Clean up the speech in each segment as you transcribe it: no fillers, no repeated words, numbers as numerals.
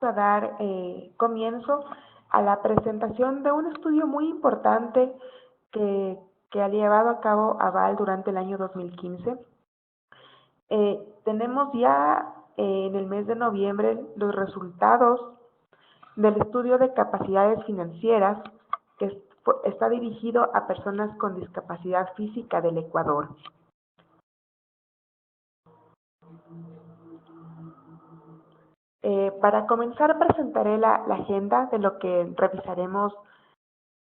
a dar comienzo a la presentación de un estudio muy importante que, que ha llevado a cabo Aval durante el año 2015. Tenemos ya en el mes de noviembre los resultados del estudio de capacidades financieras que está dirigido a personas con discapacidad física del Ecuador. Para comenzar presentaré la agenda de lo que revisaremos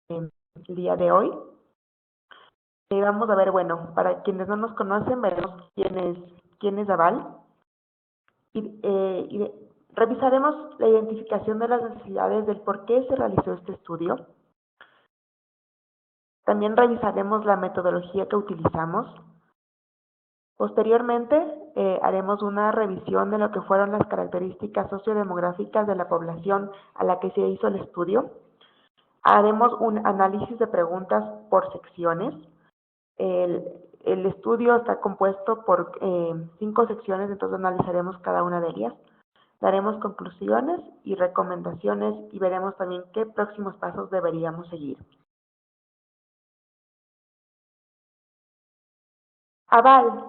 el día de hoy. Vamos a ver, bueno, para quienes no nos conocen, veremos quién es Aval y revisaremos la identificación de las necesidades del por qué se realizó este estudio. También revisaremos la metodología que utilizamos. Posteriormente, haremos una revisión de lo que fueron las características sociodemográficas de la población a la que se hizo el estudio. Haremos un análisis de preguntas por secciones. El estudio está compuesto por 5 secciones, entonces analizaremos cada una de ellas. Daremos conclusiones y recomendaciones y veremos también qué próximos pasos deberíamos seguir. Aval,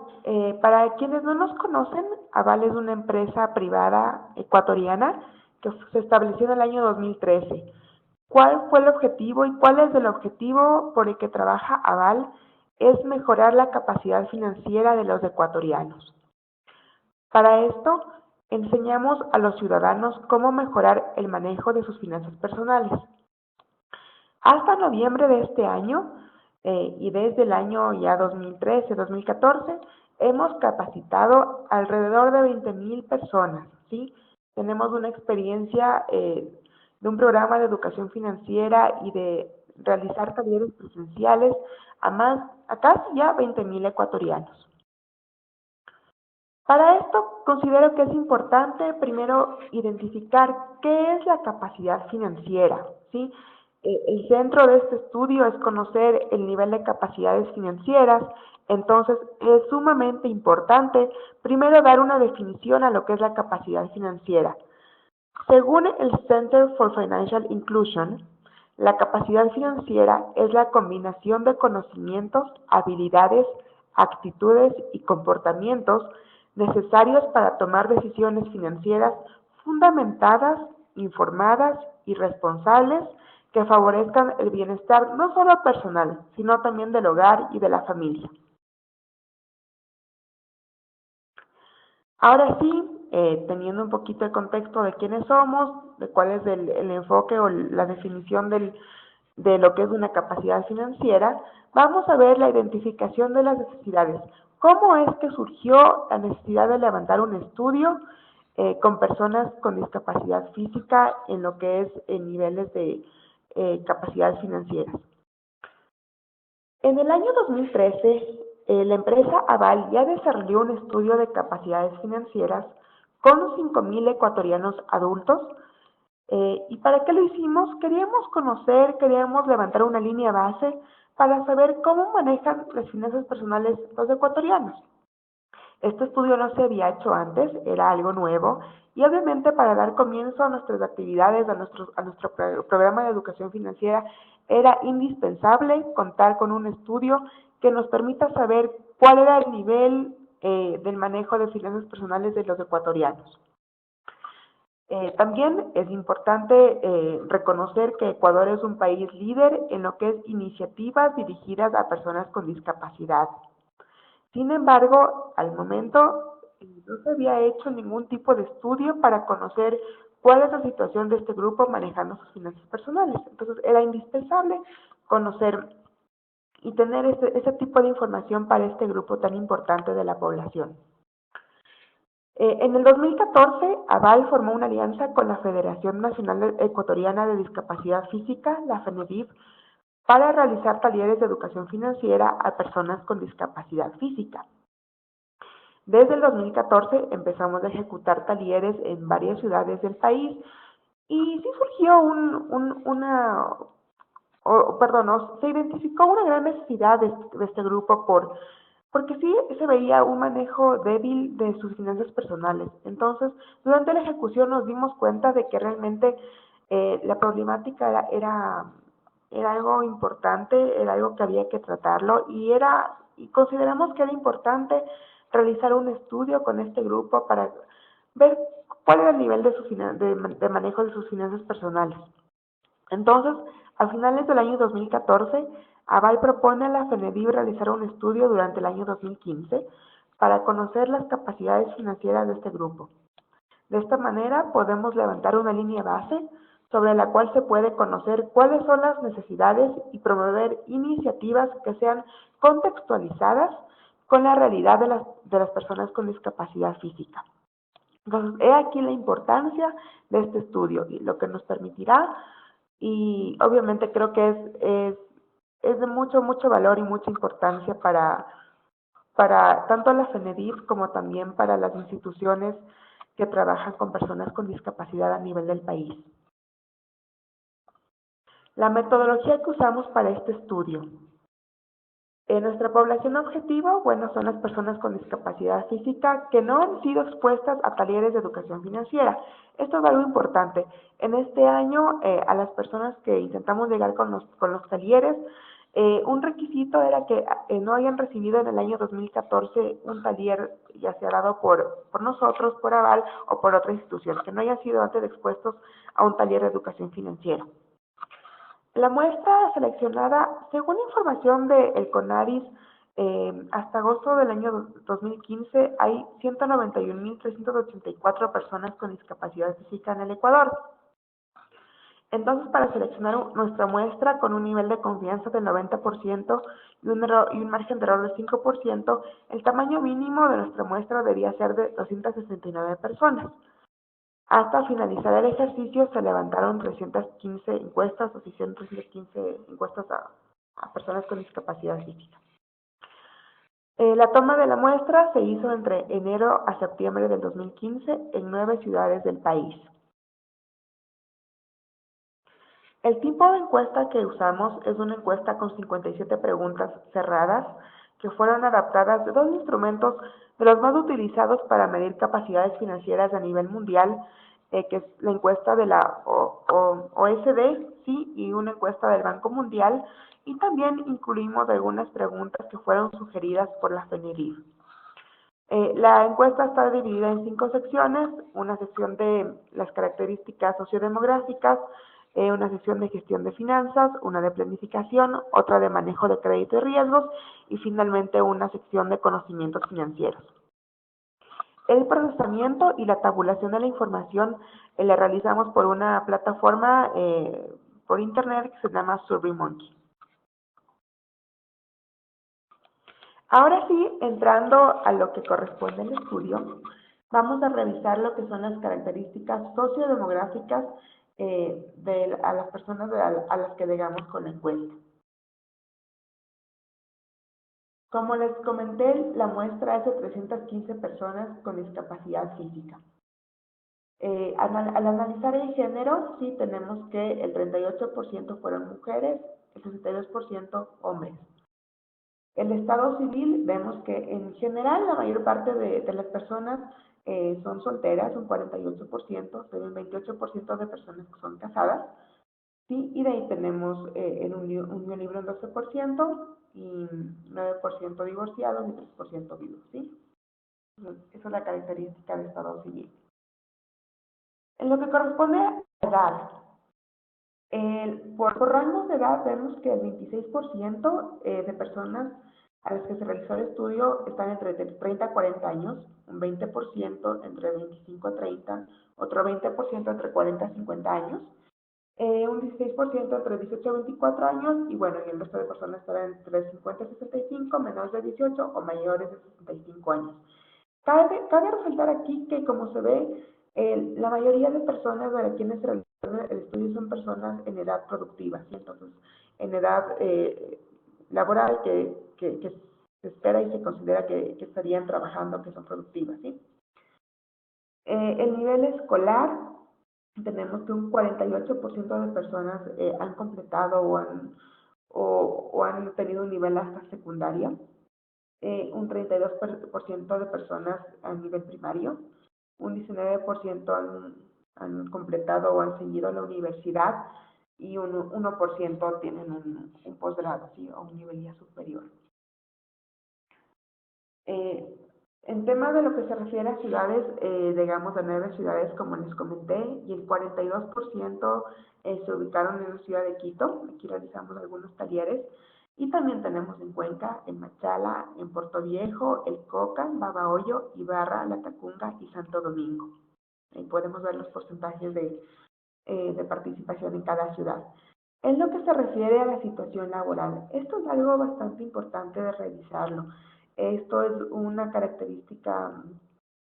para quienes no nos conocen, Aval es una empresa privada ecuatoriana que se estableció en el año 2013. ¿Cuál fue el objetivo y cuál es el objetivo por el que trabaja Aval? Es mejorar la capacidad financiera de los ecuatorianos. Para esto, enseñamos a los ciudadanos cómo mejorar el manejo de sus finanzas personales. Hasta noviembre de este año, y desde el año ya 2013-2014, hemos capacitado alrededor de 20,000 personas, ¿sí? Tenemos una experiencia de un programa de educación financiera y de realizar talleres presenciales a casi ya 20,000 ecuatorianos. Para esto, considero que es importante primero identificar qué es la capacidad financiera, ¿sí? El centro de este estudio es conocer el nivel de capacidades financieras, entonces es sumamente importante primero dar una definición a lo que es la capacidad financiera. Según el Center for Financial Inclusion, la capacidad financiera es la combinación de conocimientos, habilidades, actitudes y comportamientos necesarios para tomar decisiones financieras fundamentadas, informadas y responsables que favorezcan el bienestar no solo personal, sino también del hogar y de la familia. Ahora sí, teniendo un poquito de contexto de quiénes somos, de cuál es el enfoque o la definición de lo que es una capacidad financiera, vamos a ver la identificación de las necesidades. ¿Cómo es que surgió la necesidad de levantar un estudio con personas con discapacidad física en lo que es en niveles de capacidades financieras? En el año 2013, la empresa Aval ya desarrolló un estudio de capacidades financieras con 5,000 ecuatorianos adultos. ¿Y para qué lo hicimos? Queríamos levantar una línea base para saber cómo manejan las finanzas personales los ecuatorianos. Este estudio no se había hecho antes, era algo nuevo, y obviamente para dar comienzo a nuestras actividades, a nuestro programa de educación financiera, era indispensable contar con un estudio que nos permita saber cuál era el nivel del manejo de finanzas personales de los ecuatorianos. También es importante reconocer que Ecuador es un país líder en lo que es iniciativas dirigidas a personas con discapacidad. Sin embargo, al momento no se había hecho ningún tipo de estudio para conocer cuál es la situación de este grupo manejando sus finanzas personales. Entonces, era indispensable conocer y tener ese tipo de información para este grupo tan importante de la población. En el 2014, Aval formó una alianza con la Federación Nacional Ecuatoriana de Discapacidad Física, la FENEDIF, para realizar talleres de educación financiera a personas con discapacidad física. Desde el 2014 empezamos a ejecutar talleres en varias ciudades del país y sí surgió se identificó una gran necesidad de este grupo porque sí se veía un manejo débil de sus finanzas personales. Entonces, durante la ejecución nos dimos cuenta de que realmente la problemática era algo importante, era algo que había que tratarlo y consideramos que era importante realizar un estudio con este grupo para ver cuál era el nivel de manejo de sus finanzas personales. Entonces, a finales del año 2014, Aval propone a la FENEDIB realizar un estudio durante el año 2015 para conocer las capacidades financieras de este grupo. De esta manera, podemos levantar una línea base sobre la cual se puede conocer cuáles son las necesidades y promover iniciativas que sean contextualizadas con la realidad de las personas con discapacidad física. Entonces, he aquí la importancia de este estudio y lo que nos permitirá, y obviamente creo que es de mucho valor y mucha importancia para tanto la FENEDIF como también para las instituciones que trabajan con personas con discapacidad a nivel del país. La metodología que usamos para este estudio. En nuestra población objetivo, bueno, son las personas con discapacidad física que no han sido expuestas a talleres de educación financiera. Esto es algo importante. En este año, a las personas que intentamos llegar con los talleres, un requisito era que no hayan recibido en el año 2014 un taller, ya sea dado por nosotros, por Aval o por otra institución, que no hayan sido antes expuestos a un taller de educación financiera. La muestra seleccionada, según información de el CONADIS, hasta agosto del año 2015 hay 191.384 personas con discapacidad física en el Ecuador. Entonces, para seleccionar nuestra muestra con un nivel de confianza del 90% y un margen de error del 5%, el tamaño mínimo de nuestra muestra debía ser de 269 personas. Hasta finalizar el ejercicio se levantaron 315 encuestas, o se hicieron 315 encuestas a personas con discapacidad física. La toma de la muestra se hizo entre enero a septiembre del 2015 en 9 ciudades del país. El tipo de encuesta que usamos es una encuesta con 57 preguntas cerradas que fueron adaptadas de dos instrumentos de los más utilizados para medir capacidades financieras a nivel mundial, que es la encuesta de la OSD, sí, y una encuesta del Banco Mundial, y también incluimos algunas preguntas que fueron sugeridas por la FENEDIF. La encuesta está dividida en 5 secciones: una sección de las características sociodemográficas, una sección de gestión de finanzas, una de planificación, otra de manejo de crédito y riesgos y finalmente una sección de conocimientos financieros. El procesamiento y la tabulación de la información la realizamos por una plataforma por internet que se llama SurveyMonkey. Ahora sí, entrando a lo que corresponde al estudio, vamos a revisar lo que son las características sociodemográficas a las personas a las que llegamos con la encuesta. Como les comenté, la muestra es de 315 personas con discapacidad física. Al analizar el género, sí tenemos que el 38% fueron mujeres, el 62% hombres. El estado civil, vemos que en general la mayor parte de las personas son solteras, un 48%, pero un 28% de personas que son casadas, ¿sí? Y de ahí tenemos en unión libre un 12% y 9% divorciados y 3% vivos, ¿sí? Entonces, esa es la característica del estado civil. En lo que corresponde a la edad, por rangos de edad vemos que el 26% de personas a las que se realizó el estudio están entre 30 a 40 años, un 20% entre 25 a 30, otro 20% entre 40 a 50 años, un 16% entre 18 a 24 años y bueno, y el resto de personas estarán entre 50 a 65, menores de 18 o mayores de 65 años. Cabe resaltar aquí que, como se ve, la mayoría de personas de quienes se realizaron el estudio son personas en edad productiva, ¿sí? Entonces, en edad laboral que se espera y se considera que estarían trabajando, que son productivas, ¿sí? El nivel escolar, tenemos que un 48% de personas han completado o han tenido un nivel hasta secundaria. un 32% de personas a nivel primario, un 19% han completado o han seguido la universidad y un 1% tienen un posgrado, ¿sí? O un nivel ya superior. Eh, en tema de lo que se refiere a ciudades, digamos de 9 ciudades, como les comenté, y el 42% se ubicaron en la ciudad de Quito. Aquí realizamos algunos talleres. Y también tenemos en Cuenca, en Machala, en Puerto Viejo, El Coca, Babahoyo, Ibarra, La Tacunga y Santo Domingo. Ahí podemos ver los porcentajes de participación en cada ciudad. En lo que se refiere a la situación laboral, esto es algo bastante importante de revisarlo. Esto es una característica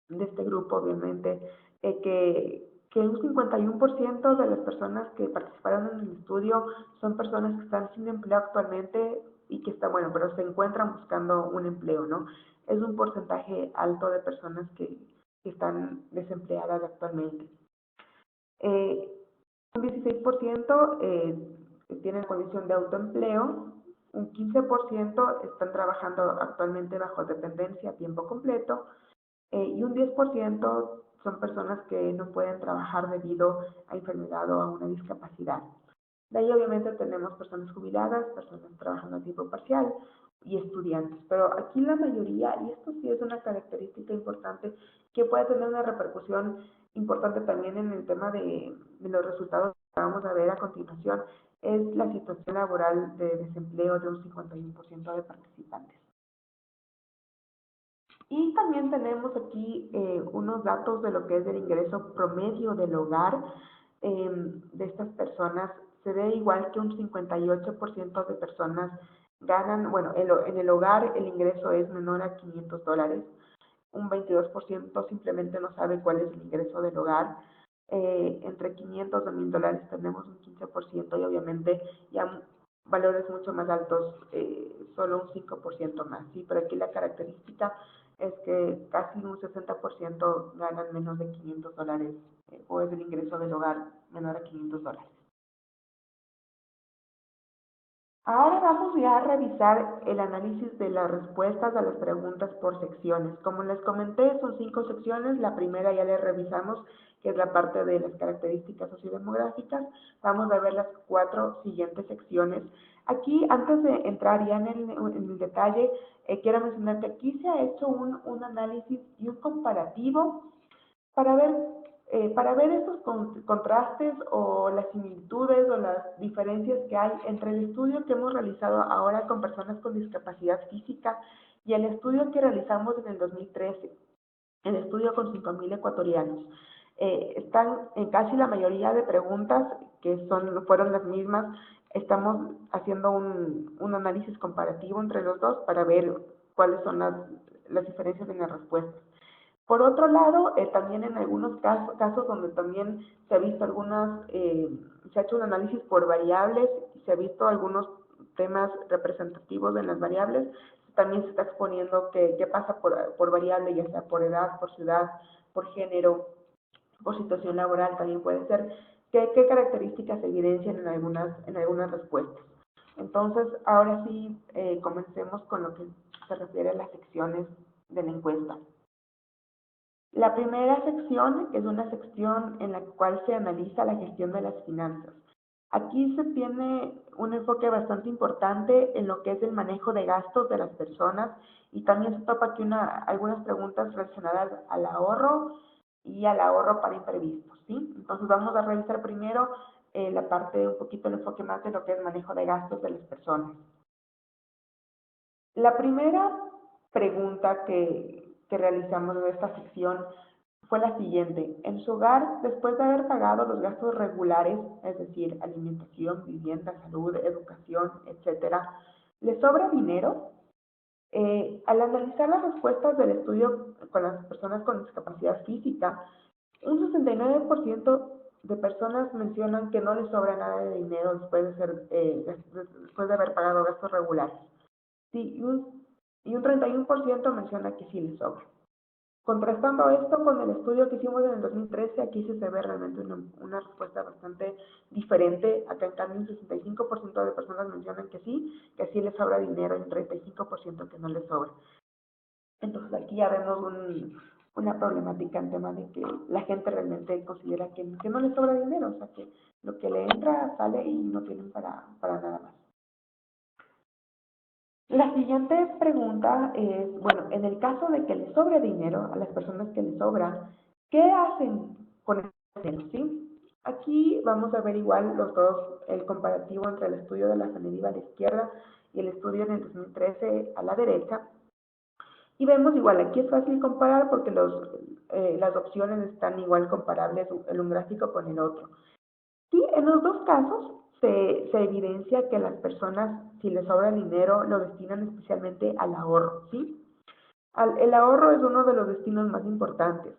de este grupo, obviamente, que un 51% de las personas que participaron en el estudio son personas que están sin empleo actualmente y que están, bueno, pero se encuentran buscando un empleo, ¿no? Es un porcentaje alto de personas que están desempleadas actualmente. Eh, un 16% tienen condición de autoempleo, un 15% están trabajando actualmente bajo dependencia a tiempo completo y un 10% son personas que no pueden trabajar debido a enfermedad o a una discapacidad. De ahí obviamente tenemos personas jubiladas, personas trabajando a tiempo parcial y estudiantes, pero aquí la mayoría, y esto sí es una característica importante que puede tener una repercusión importante también en el tema de los resultados que vamos a ver a continuación, es la situación laboral de desempleo de un 51% de participantes. Y también tenemos aquí unos datos de lo que es el ingreso promedio del hogar de estas personas. Se ve igual que un 58% de personas ganan, bueno, en el hogar el ingreso es menor a $500, un 22% simplemente no sabe cuál es el ingreso del hogar. Entre 500 a $1,000 tenemos un 15% y obviamente ya valores mucho más altos, solo un 5% más, ¿sí? Pero aquí la característica es que casi un 60% ganan menos de $500 o es el ingreso del hogar menor a $500. Ahora vamos ya a revisar el análisis de las respuestas a las preguntas por secciones. Como les comenté, son 5 secciones. La primera ya la revisamos, que es la parte de las características sociodemográficas. Vamos a ver las 4 siguientes secciones. Aquí, antes de entrar ya en el detalle, quiero mencionar que aquí se ha hecho un análisis y un comparativo para ver, para ver esos contrastes o las similitudes o las diferencias que hay entre el estudio que hemos realizado ahora con personas con discapacidad física y el estudio que realizamos en el 2013, el estudio con 5.000 ecuatorianos. Están en casi la mayoría de preguntas que fueron las mismas. Estamos haciendo un análisis comparativo entre los dos para ver cuáles son las diferencias en las respuestas. Por otro lado, también en algunos casos donde también se ha visto se ha hecho un análisis por variables, se ha visto algunos temas representativos en las variables, también se está exponiendo qué pasa por variable, ya sea por edad, por ciudad, por género, por situación laboral, también puede ser, qué características se evidencian en algunas respuestas. Entonces, ahora sí, comencemos con lo que se refiere a las secciones de la encuesta. La primera sección es una sección en la cual se analiza la gestión de las finanzas. Aquí se tiene un enfoque bastante importante en lo que es el manejo de gastos de las personas y también se topa aquí algunas preguntas relacionadas al ahorro y al ahorro para imprevistos, ¿sí? Entonces vamos a revisar primero la parte, un poquito el enfoque más de lo que es manejo de gastos de las personas. La primera pregunta que realizamos en esta sección fue la siguiente. En su hogar, después de haber pagado los gastos regulares, es decir, alimentación, vivienda, salud, educación, etcétera, ¿le sobra dinero? Al analizar las respuestas del estudio con las personas con discapacidad física, un 69% de personas mencionan que no les sobra nada de dinero después de haber pagado gastos regulares. Sí, y un 31% menciona que sí les sobra. Contrastando esto con el estudio que hicimos en el 2013, aquí sí se ve realmente una respuesta bastante diferente. Acá en cambio un 65% de personas mencionan que sí les sobra dinero y un 35% que no les sobra. Entonces aquí ya vemos una problemática en tema de que la gente realmente considera que no le sobra dinero, o sea que lo que le entra sale y no tienen para nada más. La siguiente pregunta es, bueno, en el caso de que les sobre dinero, a las personas que les sobra, ¿qué hacen con el dinero? ¿Sí? Aquí vamos a ver igual los dos, el comparativo entre el estudio de la FENEDIV a la izquierda y el estudio en el 2013 a la derecha. Y vemos igual, aquí es fácil comparar porque las opciones están igual comparables en un gráfico con el otro. Sí, en los dos casos se evidencia que las personas, si les sobra dinero, lo destinan especialmente al ahorro, ¿sí? El ahorro es uno de los destinos más importantes.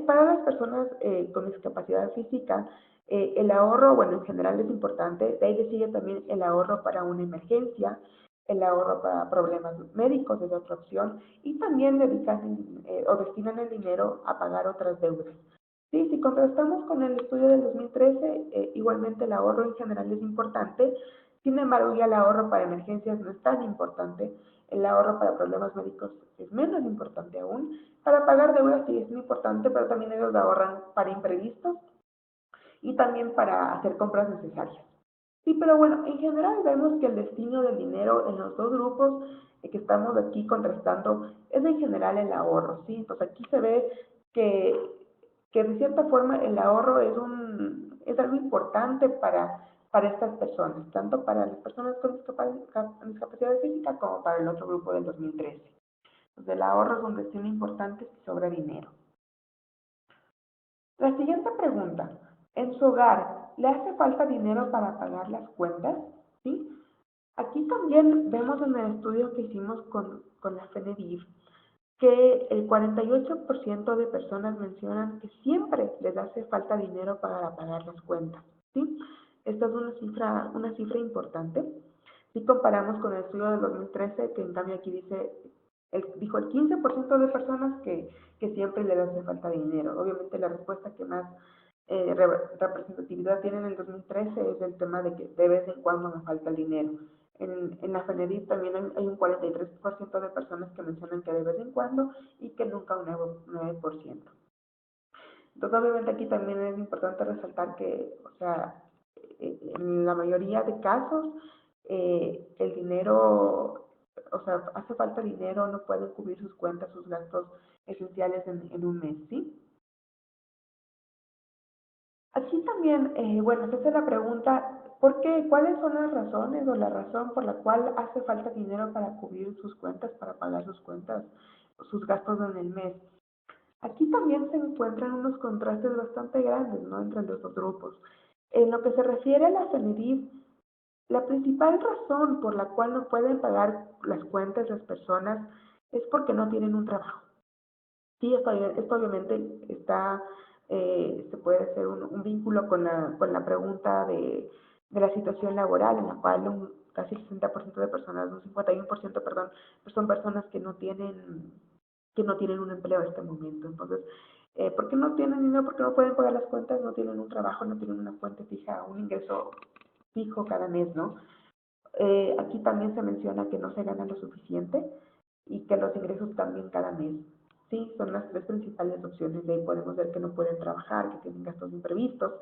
Para las personas con discapacidad física, el ahorro, bueno, en general es importante, de ahí le sigue también el ahorro para una emergencia, el ahorro para problemas médicos es otra opción, y también dedican o destinan el dinero a pagar otras deudas. Sí, si contrastamos con el estudio del 2013, igualmente el ahorro en general es importante, sin embargo ya el ahorro para emergencias no es tan importante, el ahorro para problemas médicos es menos importante aún, para pagar deudas sí es muy importante, pero también ellos ahorran para imprevistos y también para hacer compras necesarias. Sí, pero bueno, en general vemos que el destino del dinero en los dos grupos que estamos aquí contrastando es en general el ahorro, ¿sí? Entonces aquí se ve que, que de cierta forma el ahorro es algo importante para estas personas, tanto para las personas con discapacidad física como para el otro grupo del 2013. Entonces el ahorro es un destino importante si sobra dinero. La siguiente pregunta, ¿en su hogar le hace falta dinero para pagar las cuentas? ¿Sí? Aquí también vemos en el estudio que hicimos con la FENEDIV que el 48% de personas mencionan que siempre les hace falta dinero para pagar las cuentas, ¿sí? Esta es una cifra importante. Si comparamos con el estudio del 2013, que en cambio aquí dijo el 15% de personas que siempre les hace falta dinero. Obviamente la respuesta que más representatividad tiene en el 2013 es el tema de que de vez en cuando me falta el dinero. En la FENEDIT también hay un 43% de personas que mencionan que de vez en cuando y que nunca un 9%. Entonces, obviamente aquí también es importante resaltar que, o sea, en la mayoría de casos, el dinero, o sea, hace falta dinero, no pueden cubrir sus cuentas, sus gastos esenciales en un mes, ¿sí? Aquí también, bueno, se hace la pregunta, ¿por qué? ¿Cuáles son las razones o la razón por la cual hace falta dinero para cubrir sus cuentas, para pagar sus cuentas, sus gastos en el mes? Aquí también se encuentran unos contrastes bastante grandes, ¿no?, entre los dos grupos. En lo que se refiere a la FENEDIV, la principal razón por la cual no pueden pagar las cuentas las personas es porque no tienen un trabajo. Sí, esto obviamente se puede hacer un vínculo con la pregunta de la situación laboral, en la cual casi el 60% de personas, un 51%, perdón, pues son personas que no tienen un empleo en este momento. Entonces, ¿por qué no tienen dinero? Porque no pueden pagar las cuentas, no tienen un trabajo, no tienen una fuente fija, un ingreso fijo cada mes, ¿no? Aquí también se menciona que no se gana lo suficiente y que los ingresos cambian cada mes. Sí, son las tres principales opciones. De ahí podemos ver que no pueden trabajar, que tienen gastos imprevistos,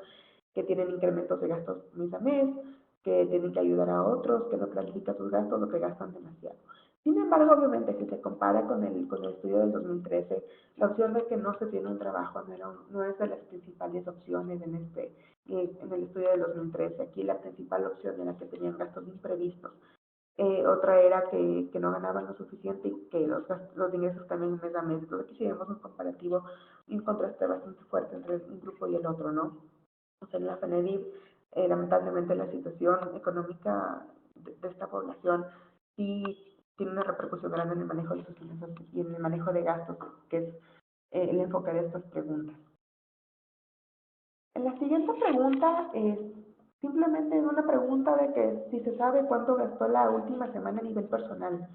que tienen incrementos de gastos mes a mes, que tienen que ayudar a otros, que no planifican sus gastos o que gastan demasiado. Sin embargo, obviamente, si se compara con el estudio del 2013, la opción de que no se tiene un trabajo no es de las principales opciones en el estudio del 2013. Aquí la principal opción era que tenían gastos imprevistos. Otra era que no ganaban lo suficiente y que los ingresos también mes a mes. Entonces aquí sí vemos un comparativo y un contraste bastante fuerte entre un grupo y el otro, ¿no? O sea, en la FENEDIV, lamentablemente la situación económica de esta población sí tiene una repercusión grande en el manejo de sus finanzas y en el manejo de gastos, que es el enfoque de estas preguntas. La siguiente pregunta es simplemente una pregunta de que si se sabe cuánto gastó la última semana a nivel personal.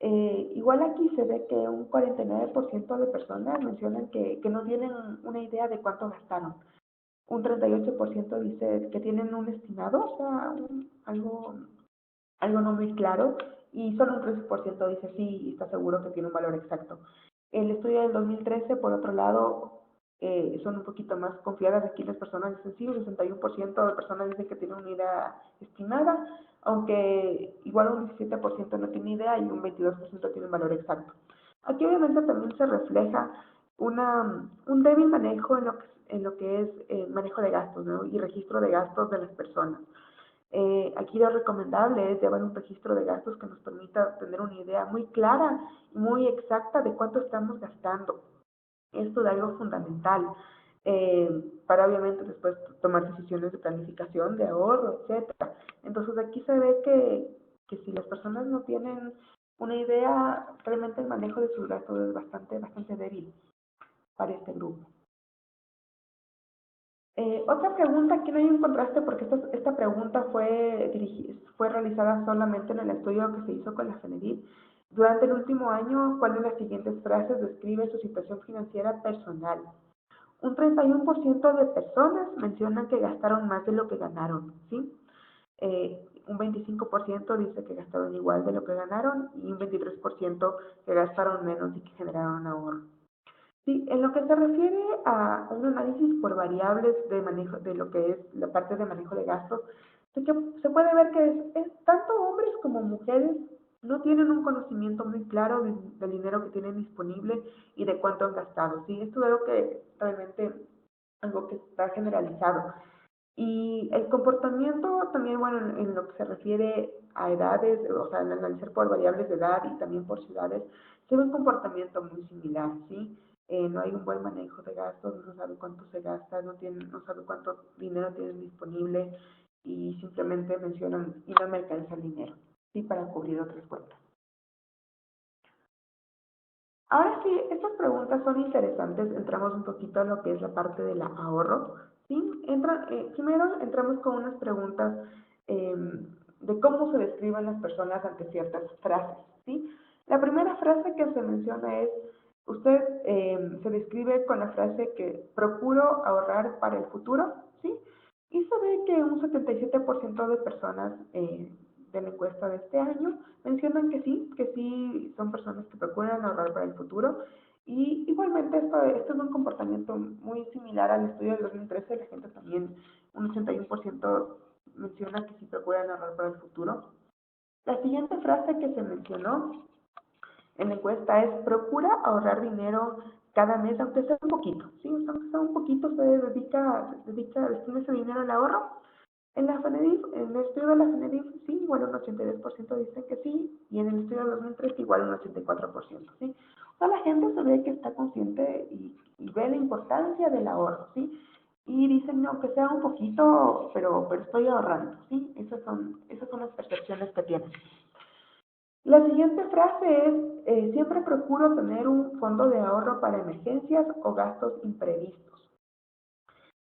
Igual aquí se ve que un 49% de personas mencionan que no tienen una idea de cuánto gastaron. Un 38% dice que tienen un estimado, o sea, algo no muy claro, y solo un 13% dice sí y está seguro que tiene un valor exacto. El estudio del 2013, por otro lado, son un poquito más confiadas. Aquí las personas dicen sí, un 61% de personas dicen que tienen una idea estimada, aunque igual un 17% no tiene idea y un 22% tiene un valor exacto. Aquí obviamente también se refleja un débil manejo en lo que es manejo de gastos, ¿no? Y registro de gastos de las personas. Aquí lo recomendable es llevar un registro de gastos que nos permita tener una idea muy clara y muy exacta de cuánto estamos gastando. Esto es algo fundamental para obviamente después tomar decisiones de planificación, de ahorro, etcétera. Entonces aquí se ve que si las personas no tienen una idea, realmente el manejo de sus gastos es bastante débil para este grupo. Otra pregunta, aquí no hay un contraste porque esta pregunta fue realizada solamente en el estudio que se hizo con la FENEDIP. Durante el último año, ¿cuál de las siguientes frases describe su situación financiera personal? Un 31% de personas mencionan que gastaron más de lo que ganaron, ¿sí? Un 25% dice que gastaron igual de lo que ganaron y un 23% que gastaron menos y que generaron ahorro. Sí, en lo que se refiere a un análisis por variables de manejo de lo que es la parte de manejo de gastos, se puede ver que tanto hombres como mujeres no tienen un conocimiento muy claro del dinero que tienen disponible y de cuánto han gastado. Sí, esto es algo que realmente algo que está generalizado. Y el comportamiento también, bueno, en lo que se refiere a edades, o sea, al analizar por variables de edad y también por ciudades, se ve un comportamiento muy similar, ¿sí? No hay un buen manejo de gastos, no se sabe cuánto se gasta, no sabe cuánto dinero tienen disponible y simplemente mencionan y no me alcanza el dinero, ¿sí? Para cubrir otras cuentas. Ahora sí, estas preguntas son interesantes. Entramos un poquito a lo que es la parte del ahorro. ¿Sí? Primero entramos con unas preguntas eh, de cómo se describen las personas ante ciertas frases. ¿Sí? La primera frase que se menciona es, usted se describe con la frase que procuro ahorrar para el futuro. ¿Sí? Y se ve que un 77% de personas de la encuesta de este año mencionan que sí son personas que procuran ahorrar para el futuro. Y igualmente esto es un comportamiento muy similar al estudio del 2013, la gente también, un 81% menciona que sí procuran ahorrar para el futuro. La siguiente frase que se mencionó en la encuesta es, procura ahorrar dinero cada mes, aunque sea un poquito, ¿sí? Aunque sea un poquito, destina ese dinero al ahorro. En la FENEDIF, en el estudio de la FENEDIF, sí, igual un 82% dicen que sí, y en el estudio de 2003 igual un 84%, ¿sí? O sea, la gente se ve que está consciente y ve la importancia del ahorro, ¿sí? Y dicen, no, que sea un poquito, pero estoy ahorrando, ¿sí? Esas son las percepciones que tienen. La siguiente frase es, siempre procuro tener un fondo de ahorro para emergencias o gastos imprevistos.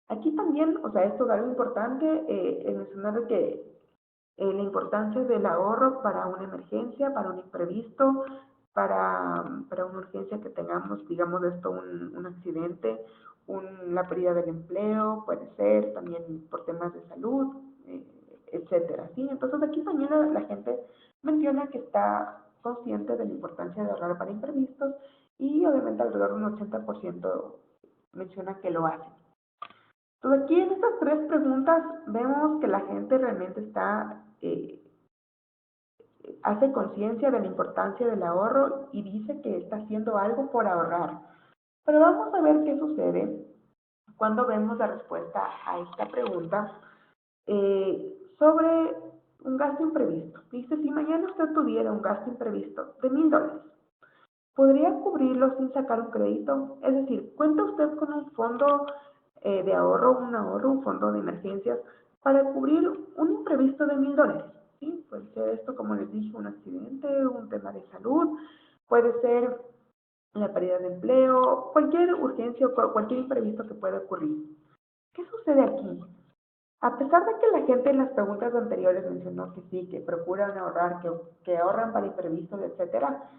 Aquí también, o sea, esto es algo importante, el mencionar que la importancia del ahorro para una emergencia, para un imprevisto, para una urgencia que tengamos, digamos esto, un accidente, la pérdida del empleo, puede ser también por temas de salud, etcétera, ¿sí? Entonces aquí también la gente menciona que está consciente de la importancia de ahorrar para imprevistos y obviamente alrededor de un 80% menciona que lo hace. Entonces aquí en estas tres preguntas vemos que la gente realmente hace conciencia de la importancia del ahorro y dice que está haciendo algo por ahorrar. Pero vamos a ver qué sucede cuando vemos la respuesta a esta pregunta sobre un gasto imprevisto. Dice, si mañana usted tuviera un gasto imprevisto de $1000, ¿podría cubrirlo sin sacar un crédito? Es decir, ¿cuenta usted con un fondo de ahorro, un fondo de emergencias para cubrir un imprevisto de $1000? ¿Sí? Puede ser esto, como les dije, un accidente, un tema de salud, puede ser la pérdida de empleo, cualquier urgencia o cualquier imprevisto que pueda ocurrir. ¿Qué sucede aquí? A pesar de que la gente en las preguntas anteriores mencionó que sí, que procuran ahorrar, que ahorran para imprevistos, etcétera,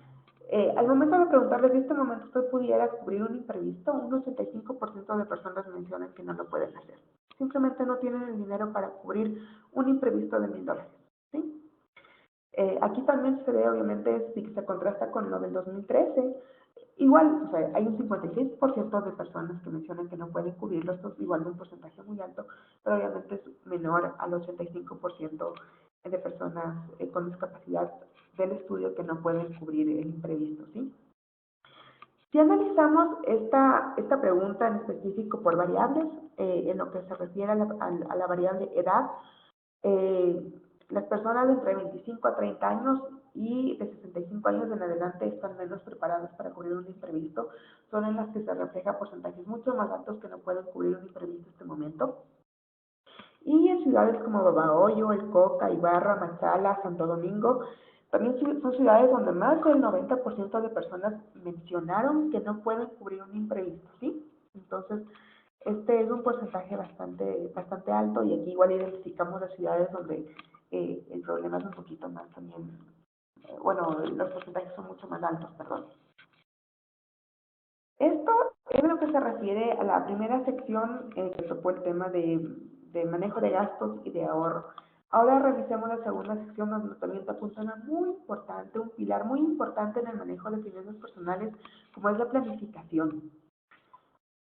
al momento de preguntarles si este momento usted pudiera cubrir un imprevisto, un 85% de personas mencionan que no lo pueden hacer. Simplemente no tienen el dinero para cubrir un imprevisto de $1000. ¿Sí? Aquí también se ve, obviamente, si se contrasta con lo del 2013, igual, o sea, hay un 56% de personas que mencionan que no pueden cubrirlo, esto es igual de un porcentaje muy alto, pero obviamente es menor al 85% de personas con discapacidad del estudio que no pueden cubrir el imprevisto, ¿sí? Si analizamos esta pregunta en específico por variables, en lo que se refiere a la variable edad, eh, las personas de entre 25 a 30 años y de 65 años en adelante están menos preparadas para cubrir un imprevisto, son en las que se refleja porcentajes mucho más altos que no pueden cubrir un imprevisto en este momento. Y en ciudades como Babahoyo, El Coca, Ibarra, Machala, Santo Domingo, también son ciudades donde más del 90% de personas mencionaron que no pueden cubrir un imprevisto, ¿sí? Entonces, este es un porcentaje bastante alto y aquí igual identificamos las ciudades donde el problema es un poquito más también, bueno, los porcentajes son mucho más altos, perdón. Esto es lo que se refiere a la primera sección que tocó el tema de manejo de gastos y de ahorro. Ahora revisemos la segunda sección donde también te apunta una muy importante, un pilar muy importante en el manejo de finanzas personales, como es la planificación.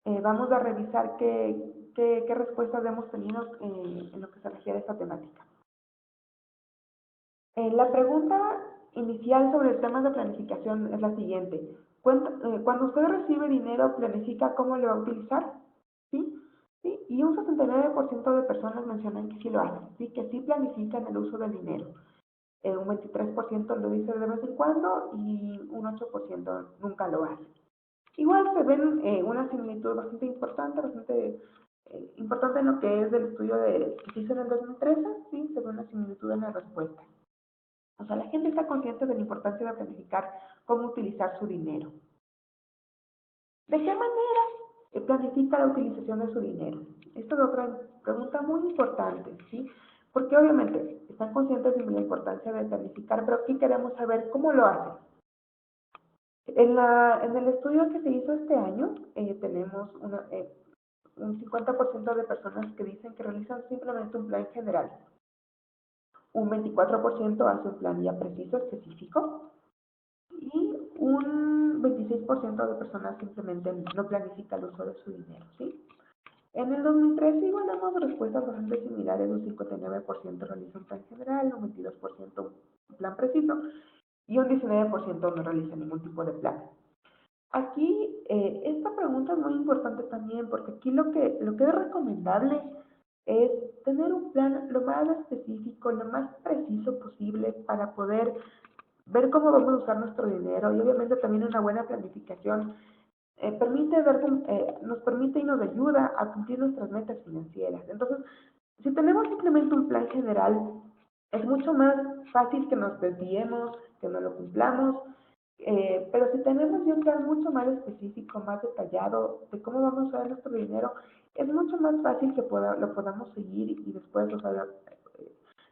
Vamos a revisar qué respuestas hemos tenido en lo que se refiere a esta temática. La pregunta inicial sobre el tema de planificación es la siguiente. Cuando usted recibe dinero, ¿planifica cómo lo va a utilizar? ¿Sí? ¿Sí? Y un 69% de personas mencionan que sí lo hacen, ¿sí? Que sí planifican el uso del dinero. Un 23% lo dice de vez en cuando y un 8% nunca lo hace. Igual se ven una similitud bastante importante en lo que es del estudio que se hizo en el 2013, sí, se ve una similitud en la respuesta. O sea, la gente está consciente de la importancia de planificar cómo utilizar su dinero. ¿De qué manera planifica la utilización de su dinero? Esta es otra pregunta muy importante, ¿sí? Porque obviamente están conscientes de la importancia de planificar, pero aquí queremos saber cómo lo hacen. En el estudio que se hizo este año, tenemos un 50% de personas que dicen que realizan simplemente un plan general. Un 24% hace un plan ya preciso, específico, y un 26% de personas simplemente no planifica el uso de su dinero, ¿sí? En el 2013 igual vemos respuestas bastante similares, un 59% realiza un plan general, un 22% un plan preciso y un 19% no realiza ningún tipo de plan. Aquí, esta pregunta es muy importante también porque aquí lo que es recomendable es tener un plan lo más específico, lo más preciso posible para poder ver cómo vamos a usar nuestro dinero y obviamente también una buena planificación nos permite y nos ayuda a cumplir nuestras metas financieras. Entonces, si tenemos simplemente un plan general, es mucho más fácil que nos desviemos, que no lo cumplamos, pero si tenemos ya un plan mucho más específico, más detallado de cómo vamos a usar nuestro dinero, es mucho más fácil que lo podamos seguir y después, o sea,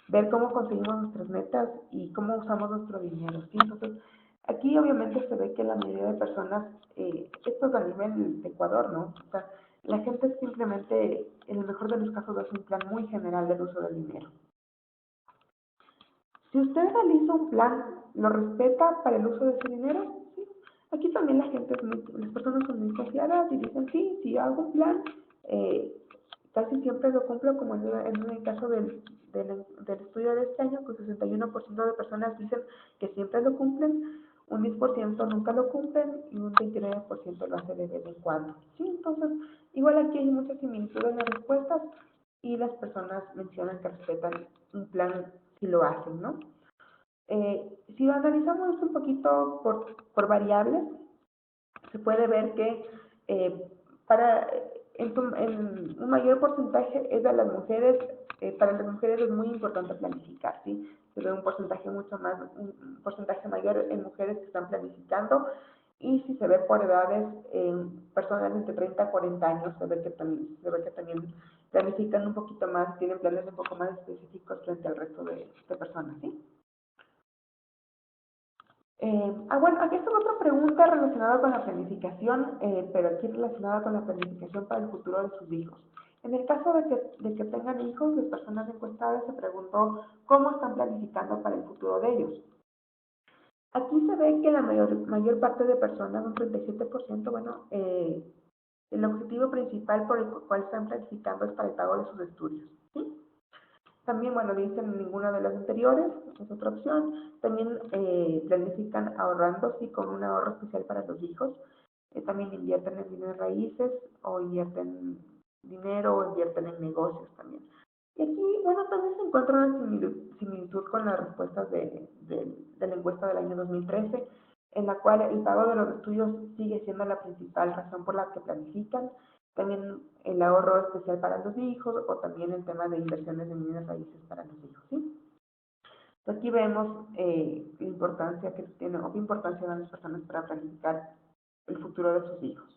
ver cómo conseguimos nuestras metas y cómo usamos nuestro dinero, ¿sí? Entonces, aquí obviamente se ve que la mayoría de personas, esto es a nivel de Ecuador, ¿no? O sea, la gente simplemente, en el mejor de los casos, hace un plan muy general del uso del dinero. Si usted realiza un plan, ¿lo respeta para el uso de su dinero? Sí. Aquí también las personas son muy confiadas y dicen, sí, si yo hago un plan, eh, casi siempre lo cumplo, como en el caso del estudio de este año, que el 61% de personas dicen que siempre lo cumplen, un 10% nunca lo cumplen y un 29% lo hace de vez en cuando. Sí, entonces, igual aquí hay mucha similitud en las respuestas y las personas mencionan que respetan un plan si lo hacen, ¿no? Si lo analizamos esto un poquito por variables, se puede ver que eh, para en un mayor porcentaje es de las mujeres, para las mujeres es muy importante planificar, ¿sí? Se ve un porcentaje mayor en mujeres que están planificando y si se ve por edades, personas entre 30 a 40 años, se ve que también planifican un poquito más, tienen planes un poco más específicos frente al resto de personas, ¿sí? Bueno, aquí está otra pregunta relacionada con la planificación, pero aquí relacionada con la planificación para el futuro de sus hijos. En el caso de que tengan hijos, las personas encuestadas se preguntó cómo están planificando para el futuro de ellos. Aquí se ve que la mayor parte de personas, un 37%, bueno, el objetivo principal por el cual están planificando es para el pago de sus estudios, ¿sí? También, bueno, dicen ninguna de las anteriores, es otra opción. También planifican ahorrando, sí, con un ahorro especial para los hijos. También invierten en bienes raíces o invierten dinero o invierten en negocios también. Y aquí, bueno, también se encuentra una similitud con las respuestas de la encuesta del año 2013, en la cual el pago de los estudios sigue siendo la principal razón por la que planifican. También el ahorro especial para los hijos o también el tema de inversiones en bienes raíces para los hijos, ¿sí? Aquí vemos la importancia que tiene o qué importancia dan las personas para planificar el futuro de sus hijos.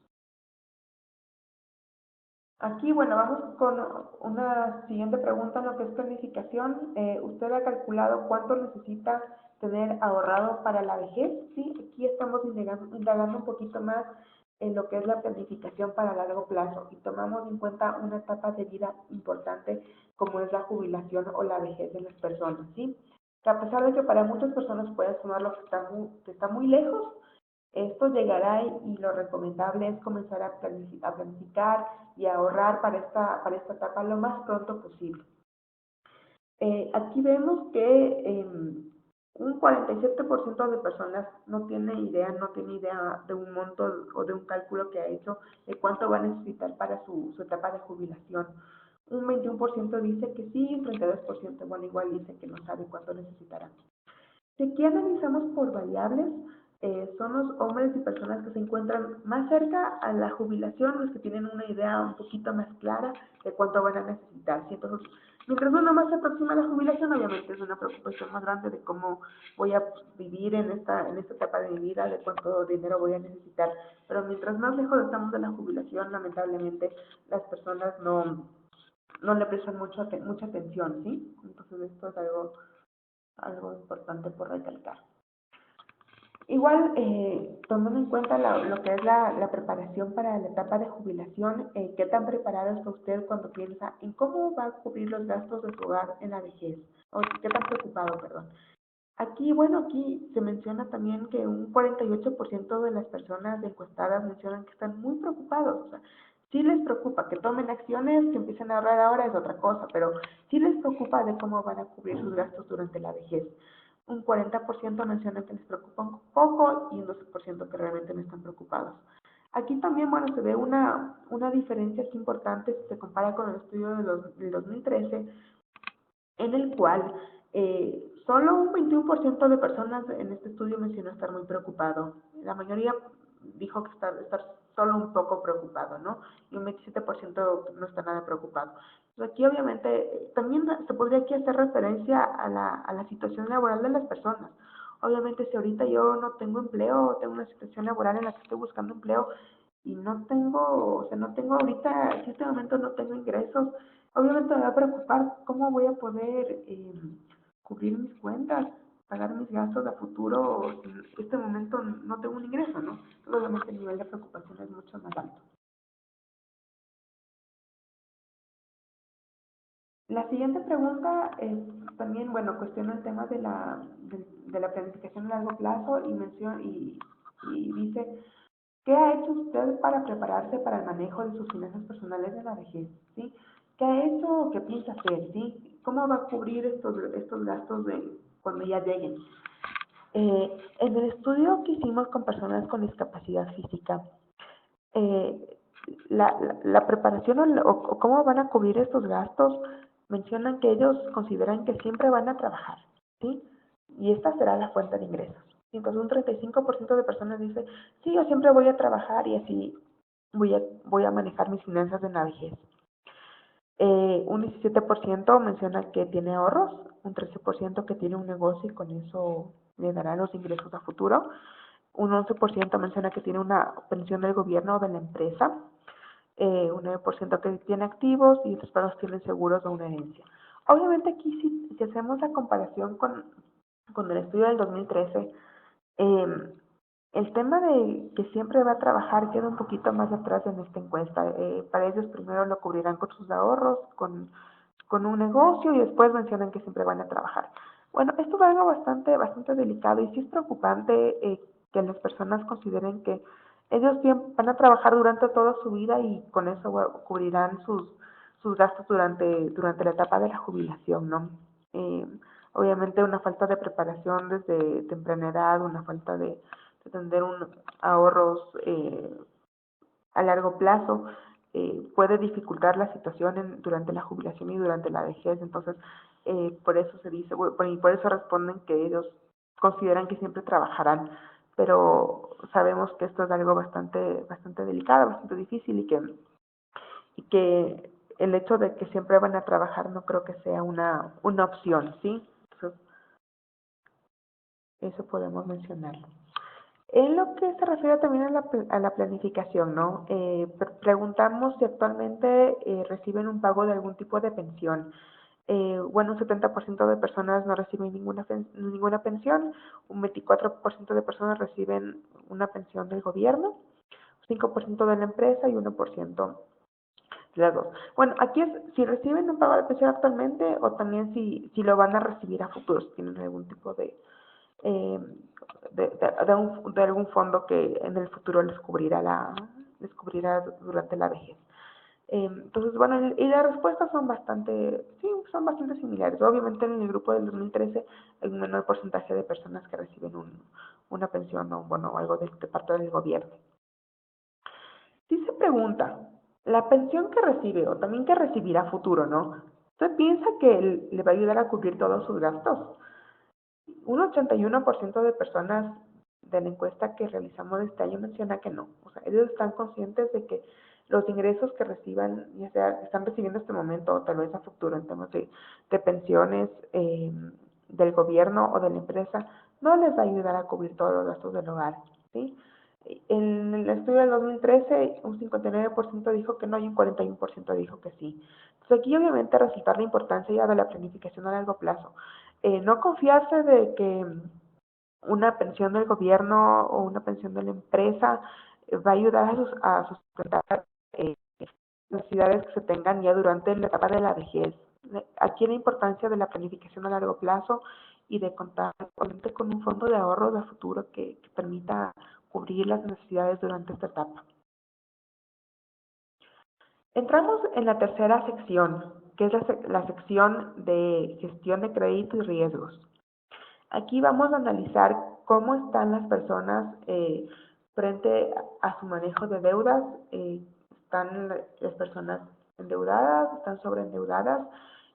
Aquí, bueno, vamos con una siguiente pregunta en lo que es planificación. ¿Usted ha calculado cuánto necesita tener ahorrado para la vejez? Sí, aquí estamos indagando un poquito más en lo que es la planificación para largo plazo y tomamos en cuenta una etapa de vida importante como es la jubilación o la vejez de las personas, ¿sí? Que a pesar de que para muchas personas puede sonar lo que está muy lejos, esto llegará y lo recomendable es comenzar a planificar y a ahorrar para esta etapa lo más pronto posible. Aquí vemos que un 47% de personas no tiene idea de un monto o de un cálculo que ha hecho de cuánto va a necesitar para su etapa de jubilación. Un 21% dice que sí, un 32%, bueno, igual dice que no sabe cuánto necesitará. Si aquí analizamos por variables, son los hombres y personas que se encuentran más cerca a la jubilación, los que tienen una idea un poquito más clara de cuánto van a necesitar. ¿Sí? Entonces, mientras uno más se aproxima a la jubilación, obviamente es una preocupación más grande de cómo voy a vivir en esta etapa de mi vida, de cuánto dinero voy a necesitar. Pero mientras más lejos estamos de la jubilación, lamentablemente las personas no le prestan mucha atención, ¿sí? Entonces esto es algo importante por recalcar. Igual, tomando en cuenta lo que es la preparación para la etapa de jubilación, ¿qué tan preparado está usted cuando piensa en cómo va a cubrir los gastos de su hogar en la vejez? O qué tan preocupado, perdón. Aquí, bueno, aquí se menciona también que un 48% de las personas encuestadas mencionan que están muy preocupados. O sea, sí les preocupa que tomen acciones, que empiecen a ahorrar ahora es otra cosa, pero sí les preocupa de cómo van a cubrir sus gastos durante la vejez. Un 40% menciona que les preocupa un poco y un 12% que realmente no están preocupados. Aquí también, bueno, se ve una diferencia aquí importante si se compara con el estudio del 2013, en el cual solo un 21% de personas en este estudio mencionó estar muy preocupado. La mayoría dijo que estar solo un poco preocupado, ¿no? Y un 27% no está nada preocupado. Entonces aquí obviamente también se podría aquí hacer referencia a la situación laboral de las personas. Obviamente si ahorita yo no tengo empleo, tengo una situación laboral en la que estoy buscando empleo y no tengo ahorita, en este momento no tengo ingresos, obviamente me va a preocupar cómo voy a poder cubrir mis cuentas, pagar mis gastos a futuro. En este momento no tengo un ingreso, ¿no? Entonces, obviamente el nivel de preocupación es mucho más alto. La siguiente pregunta es también, bueno, cuestiona el tema de la planificación a largo plazo y dice, ¿qué ha hecho usted para prepararse para el manejo de sus finanzas personales de la vejez? ¿Sí? ¿Qué ha hecho o qué piensa hacer? ¿Sí? ¿Cómo va a cubrir estos gastos cuando ya lleguen? En el estudio que hicimos con personas con discapacidad física, eh, la preparación o cómo van a cubrir estos gastos, mencionan que ellos consideran que siempre van a trabajar, ¿sí? Y esta será la fuente de ingresos. Entonces un 35% de personas dice, sí, yo siempre voy a trabajar y así voy a manejar mis finanzas en la vejez. Un 17% menciona que tiene ahorros, un 13% que tiene un negocio y con eso le dará los ingresos a futuro. Un 11% menciona que tiene una pensión del gobierno o de la empresa. Un 9% que tiene activos y otras personas tienen seguros o una herencia. Obviamente aquí si hacemos la comparación con el estudio del 2013, eh, El tema de que siempre va a trabajar queda un poquito más atrás en esta encuesta. Para ellos primero lo cubrirán con sus ahorros, con un negocio y después mencionan que siempre van a trabajar. Bueno, esto es algo bastante delicado y sí es preocupante que las personas consideren que ellos van a trabajar durante toda su vida y con eso cubrirán sus gastos durante la etapa de la jubilación, ¿no? Eh, Obviamente una falta de preparación desde temprana edad, una falta de tener ahorros a largo plazo, puede dificultar la situación durante la jubilación y durante la vejez. Entonces, por eso se dice, y por eso responden que ellos consideran que siempre trabajarán, pero sabemos que esto es algo bastante delicado, bastante difícil y que el hecho de que siempre van a trabajar no creo que sea una opción, ¿sí? Entonces, eso podemos mencionarlo. En lo que se refiere también a la planificación, ¿no? Preguntamos si actualmente reciben un pago de algún tipo de pensión. Bueno, un 70% de personas no reciben ninguna pensión, un 24% de personas reciben una pensión del gobierno, 5% de la empresa y 1% de las dos. Bueno, aquí es si reciben un pago de pensión actualmente o también si lo van a recibir a futuro, si tienen algún tipo eh, de algún fondo que en el futuro les cubrirá durante la vejez. Entonces, bueno, y las respuestas son bastante similares. Obviamente en el grupo del 2013 hay un menor porcentaje de personas que reciben una pensión o un bono o algo de parte del gobierno. Si se pregunta, la pensión que recibe o también que recibirá a futuro, ¿no? ¿Usted piensa que le va a ayudar a cubrir todos sus gastos? Un 81% de personas de la encuesta que realizamos este año menciona que no. O sea, ellos están conscientes de que los ingresos que reciban, ya sea están recibiendo en este momento o tal vez a futuro en temas de pensiones del gobierno o de la empresa, no les va a ayudar a cubrir todos los gastos del hogar, ¿sí? En el estudio del 2013, un 59% dijo que no y un 41% dijo que sí. Entonces aquí obviamente resaltar la importancia ya de la planificación a largo plazo. No confiarse de que una pensión del gobierno o una pensión de la empresa va a ayudar a sustentar necesidades que se tengan ya durante la etapa de la vejez. Aquí la importancia de la planificación a largo plazo y de contar con un fondo de ahorro de futuro que permita cubrir las necesidades durante esta etapa. Entramos en la tercera sección, que es la sección de gestión de crédito y riesgos. Aquí vamos a analizar cómo están las personas frente a su manejo de deudas. Están las personas endeudadas, están sobreendeudadas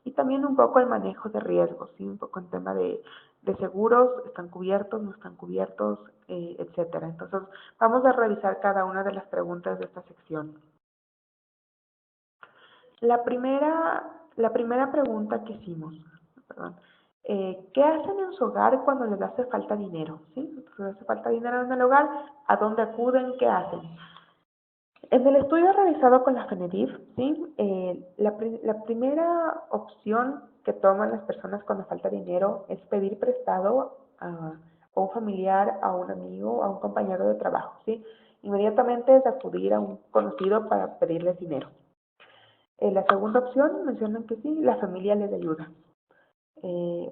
y también un poco el manejo de riesgos, ¿sí? Un poco en tema de seguros, están cubiertos, no están cubiertos, etcétera. Entonces, vamos a revisar cada una de las preguntas de esta sección. La primera pregunta que hicimos, perdón, ¿qué hacen en su hogar cuando les hace falta dinero? ¿Sí? Entonces, les hace falta dinero en el hogar, ¿a dónde acuden? ¿Qué hacen? En el estudio realizado con la FENEDIF, ¿sí? La primera opción que toman las personas cuando falta dinero es pedir prestado a un familiar, a un amigo, a un compañero de trabajo, ¿sí? Inmediatamente es acudir a un conocido para pedirles dinero. La segunda opción mencionan que sí, la familia les ayuda. Eh,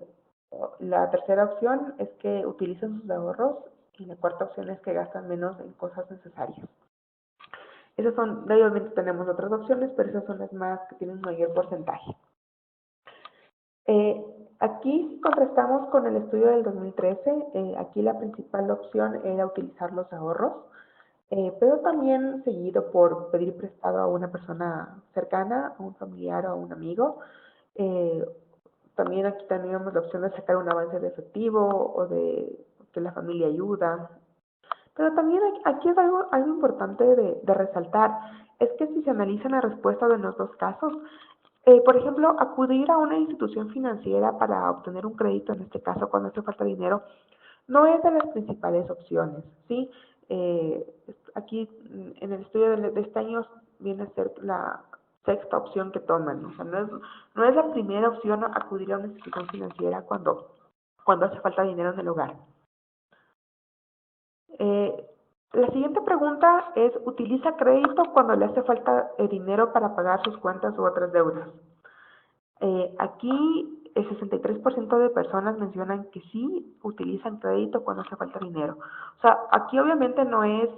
la tercera opción es que utilicen sus ahorros y la cuarta opción es que gastan menos en cosas necesarias. Obviamente tenemos otras opciones, pero esas son las más que tienen un mayor porcentaje. Aquí contrastamos con el estudio del 2013, aquí la principal opción era utilizar los ahorros, pero también seguido por pedir prestado a una persona cercana, a un familiar o a un amigo. Eh, También aquí teníamos la opción de sacar un avance de efectivo o de que la familia ayuda. Pero también aquí es algo importante de resaltar, es que si se analiza la respuesta de los dos casos, por ejemplo, acudir a una institución financiera para obtener un crédito, en este caso cuando hace falta dinero, no es de las principales opciones, ¿sí? Eh, Aquí en el estudio de este año viene a ser la sexta opción que toman, o sea, no es la primera opción acudir a una institución financiera cuando hace falta dinero en el hogar. Eh, la siguiente pregunta es, ¿utiliza crédito cuando le hace falta dinero para pagar sus cuentas u otras deudas? Aquí el 63% de personas mencionan que sí utilizan crédito cuando hace falta dinero. O sea, aquí obviamente no es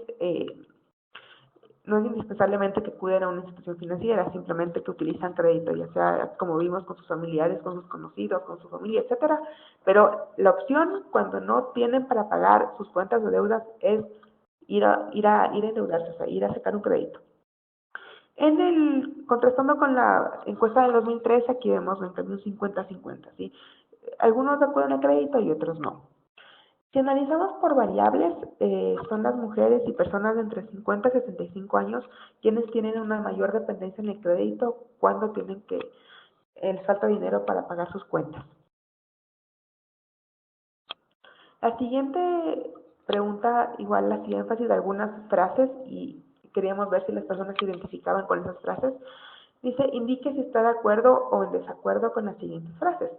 indispensablemente que acuden a una institución financiera, simplemente que utilizan crédito, ya sea como vimos con sus familiares, con sus conocidos, con su familia, etcétera. Pero la opción cuando no tienen para pagar sus cuentas de deudas es ir a endeudarse, o sea, ir a sacar un crédito. Contrastando con la encuesta del 2013, aquí vemos en cambio un 50-50, ¿sí? Algunos acuden a crédito y otros no. Si analizamos por variables, son las mujeres y personas de entre 50 y 65 años quienes tienen una mayor dependencia en el crédito cuando les falta dinero para pagar sus cuentas. La siguiente pregunta igual hacía énfasis de algunas frases y queríamos ver si las personas se identificaban con esas frases. Dice, indique si está de acuerdo o en desacuerdo con las siguientes frases.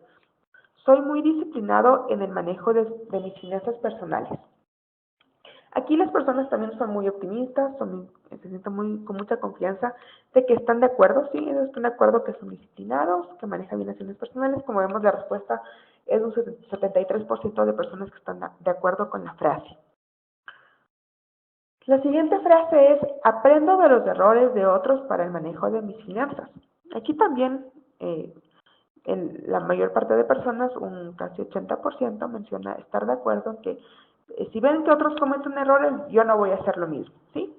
Soy muy disciplinado en el manejo de mis finanzas personales. Aquí las personas también son muy optimistas, se sienten con mucha confianza de que están de acuerdo, sí, ellos están de acuerdo que son disciplinados, que manejan bien las finanzas personales. Como vemos, la respuesta es un 73% de personas que están de acuerdo con la frase. La siguiente frase es, aprendo de los errores de otros para el manejo de mis finanzas. Aquí también la mayor parte de personas, un casi 80%, menciona estar de acuerdo en que si ven que otros cometen errores, yo no voy a hacer lo mismo, ¿sí?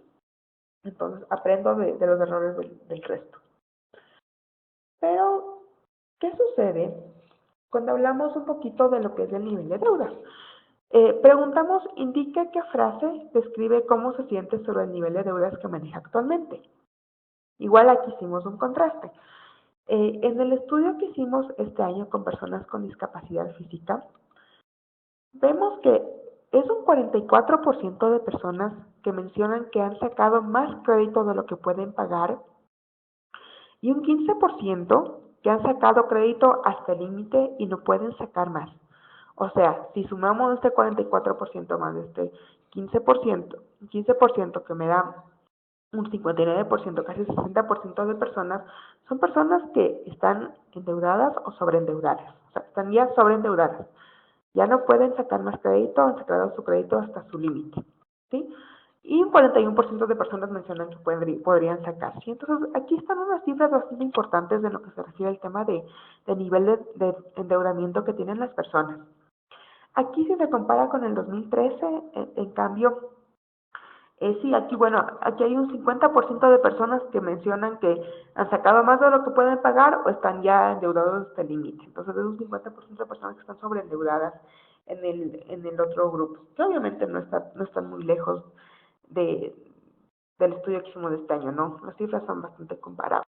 Entonces, aprendo de los errores del resto. Pero, ¿qué sucede cuando hablamos un poquito de lo que es el nivel de deuda? Preguntamos, indica qué frase describe cómo se siente sobre el nivel de deudas que maneja actualmente. Igual aquí hicimos un contraste. En el estudio que hicimos este año con personas con discapacidad física, vemos que es un 44% de personas que mencionan que han sacado más crédito de lo que pueden pagar y un 15% que han sacado crédito hasta el límite y no pueden sacar más. O sea, si sumamos este 44% más este 15%, 15% que me da un 59%, casi 60% de personas, son personas que están endeudadas o sobreendeudadas. O sea, están ya sobreendeudadas. Ya no pueden sacar más crédito, han sacado su crédito hasta su límite, ¿sí? Y un 41% de personas mencionan que podrían sacar, ¿sí? Entonces, aquí están unas cifras bastante importantes de lo que se refiere al tema de nivel de endeudamiento que tienen las personas. Aquí, si se compara con el 2013, en cambio, sí, aquí, bueno, aquí hay un 50% de personas que mencionan que han sacado más de lo que pueden pagar o están ya endeudados hasta el límite. Entonces, es un 50% de personas que están sobreendeudadas en el otro grupo, que obviamente no están muy lejos de, del estudio que hicimos de este año, ¿no? Las cifras son bastante comparables.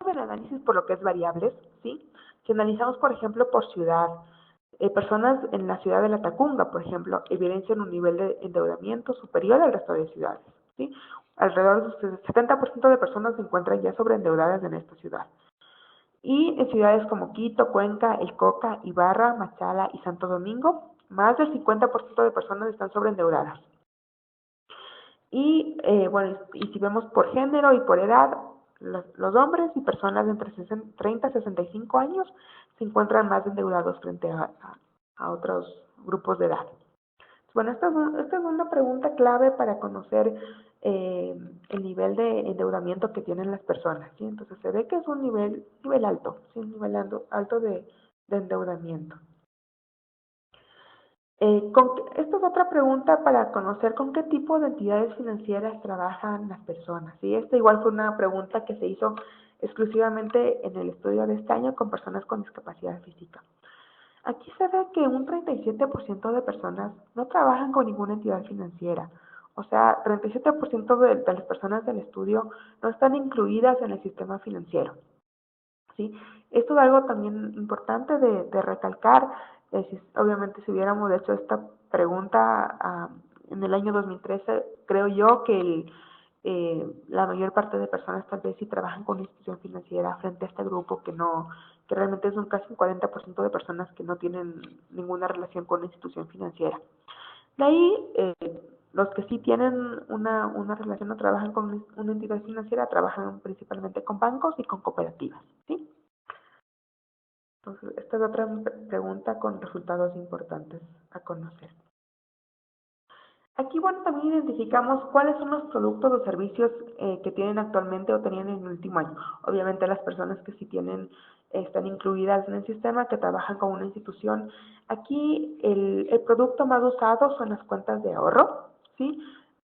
El análisis por lo que es variables, ¿sí? Si analizamos, por ejemplo, por ciudad, personas en la ciudad de La Tacunga, por ejemplo, evidencian un nivel de endeudamiento superior al resto de ciudades, ¿sí? Alrededor del 70% de personas se encuentran ya sobreendeudadas en esta ciudad. Y en ciudades como Quito, Cuenca, El Coca, Ibarra, Machala y Santo Domingo, más del 50% de personas están sobreendeudadas. Y bueno, y si vemos por género y por edad, los hombres y personas de entre 30 y 65 años se encuentran más endeudados frente a otros grupos de edad. Bueno, esta es una pregunta clave para conocer el nivel de endeudamiento que tienen las personas, ¿sí? Entonces se ve que es un nivel alto, ¿sí? Un nivel alto de endeudamiento. Esta es otra pregunta para conocer con qué tipo de entidades financieras trabajan las personas, ¿sí? Esta igual fue una pregunta que se hizo exclusivamente en el estudio de este año con personas con discapacidad física. Aquí se ve que un 37% de personas no trabajan con ninguna entidad financiera. O sea, 37% de las personas del estudio no están incluidas en el sistema financiero, ¿sí? Esto es algo también importante de recalcar. Obviamente, si hubiéramos hecho esta pregunta en el año 2013, creo yo que la mayor parte de personas tal vez sí trabajan con una institución financiera frente a este grupo que realmente es casi un 40% de personas que no tienen ninguna relación con una institución financiera. De ahí, los que sí tienen una relación o trabajan con una entidad financiera, trabajan principalmente con bancos y con cooperativas, ¿sí? Entonces, esta es otra pregunta con resultados importantes a conocer. Aquí, bueno, también identificamos cuáles son los productos o servicios que tienen actualmente o tenían en el último año. Obviamente las personas que sí tienen, están incluidas en el sistema, que trabajan con una institución. Aquí el producto más usado son las cuentas de ahorro, ¿sí?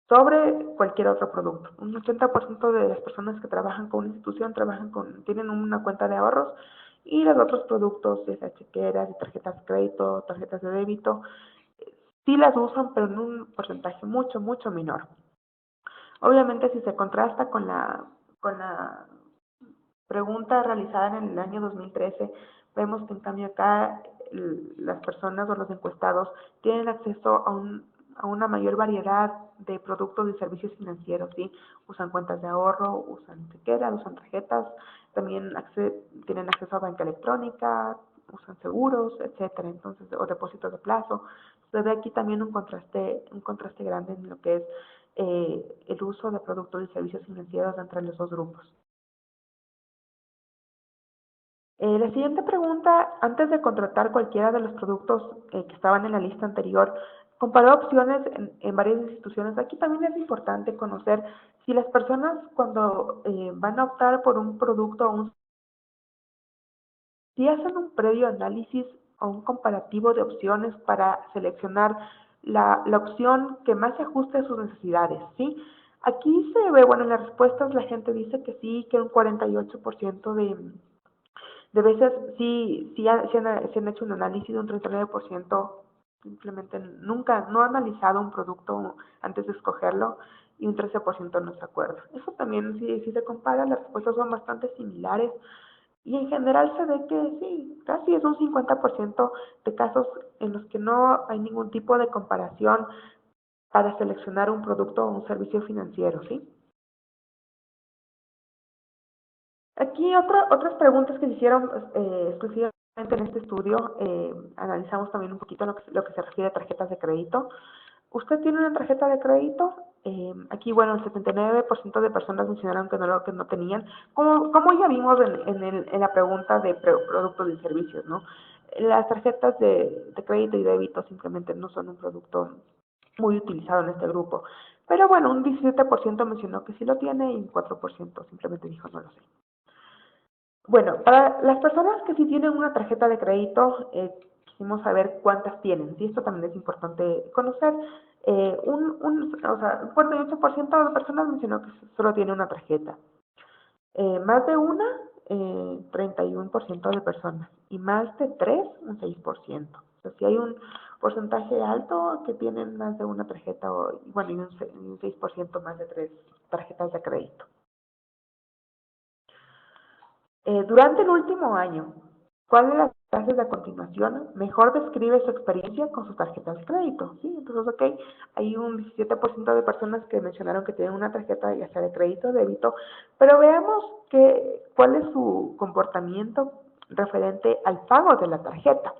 Sobre cualquier otro producto. Un 80% de las personas que trabajan con una institución tienen una cuenta de ahorros y los otros productos, ya sea chequeras, tarjetas de crédito, tarjetas de débito, sí las usan, pero en un porcentaje mucho menor. Obviamente, si se contrasta con la pregunta realizada en el año 2013, vemos que en cambio acá las personas o los encuestados tienen acceso a una mayor variedad de productos y servicios financieros, ¿sí? Usan cuentas de ahorro, usan chequeras, usan tarjetas, también tienen acceso a banca electrónica, usan seguros, etcétera, entonces, o depósitos de plazo. Se ve aquí también un contraste grande en lo que es el uso de productos y servicios financieros entre los dos grupos. La siguiente pregunta, antes de contratar cualquiera de los productos que estaban en la lista anterior, comparó opciones en varias instituciones. Aquí también es importante conocer si las personas cuando van a optar por un producto o si hacen un previo análisis o un comparativo de opciones para seleccionar la opción que más se ajuste a sus necesidades, ¿sí? Aquí se ve, bueno, en las respuestas la gente dice que sí, que un 48% de veces sí han hecho un análisis, de un 39% simplemente nunca, no ha analizado un producto antes de escogerlo y un 13% no se acuerda. Eso también, si se compara, las respuestas son bastante similares y en general se ve que sí, casi es un 50% de casos en los que no hay ningún tipo de comparación para seleccionar un producto o un servicio financiero, ¿sí? Aquí otras preguntas que se hicieron exclusivamente en este estudio, analizamos también un poquito lo que se refiere a tarjetas de crédito. ¿Usted tiene una tarjeta de crédito? Aquí, bueno, el 79% de personas mencionaron que no tenían, como ya vimos en la pregunta de productos y servicios, ¿no? Las tarjetas de crédito y débito simplemente no son un producto muy utilizado en este grupo. Pero bueno, un 17% mencionó que sí lo tiene y un 4% simplemente dijo no lo sé. Bueno, para las personas que sí tienen una tarjeta de crédito, quisimos saber cuántas tienen, y esto también es importante conocer. O sea, un 48% de personas mencionó que solo tiene una tarjeta. Más de una, 31% de personas. Y más de tres, un 6%. O sea, si hay un porcentaje alto que tienen más de una tarjeta, bueno, y un 6% más de tres tarjetas de crédito. Durante el último año, ¿cuál de las frases de a continuación mejor describe su experiencia con sus tarjetas de crédito? ¿Sí? Entonces, ok, hay un 17% de personas que mencionaron que tienen una tarjeta ya sea de crédito o débito, pero veamos cuál es su comportamiento referente al pago de la tarjeta.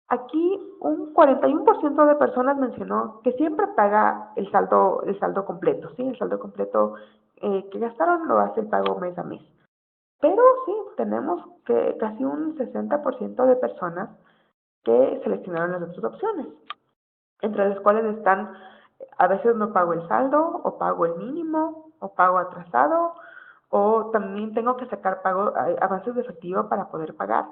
Aquí un 41% de personas mencionó que siempre paga el saldo completo, ¿sí? El saldo completo que gastaron lo hace el pago mes a mes. Pero sí, tenemos que casi un 60% de personas que seleccionaron las otras opciones, entre las cuales están, a veces no pago el saldo, o pago el mínimo, o pago atrasado, o también tengo que sacar avances de efectivo para poder pagar.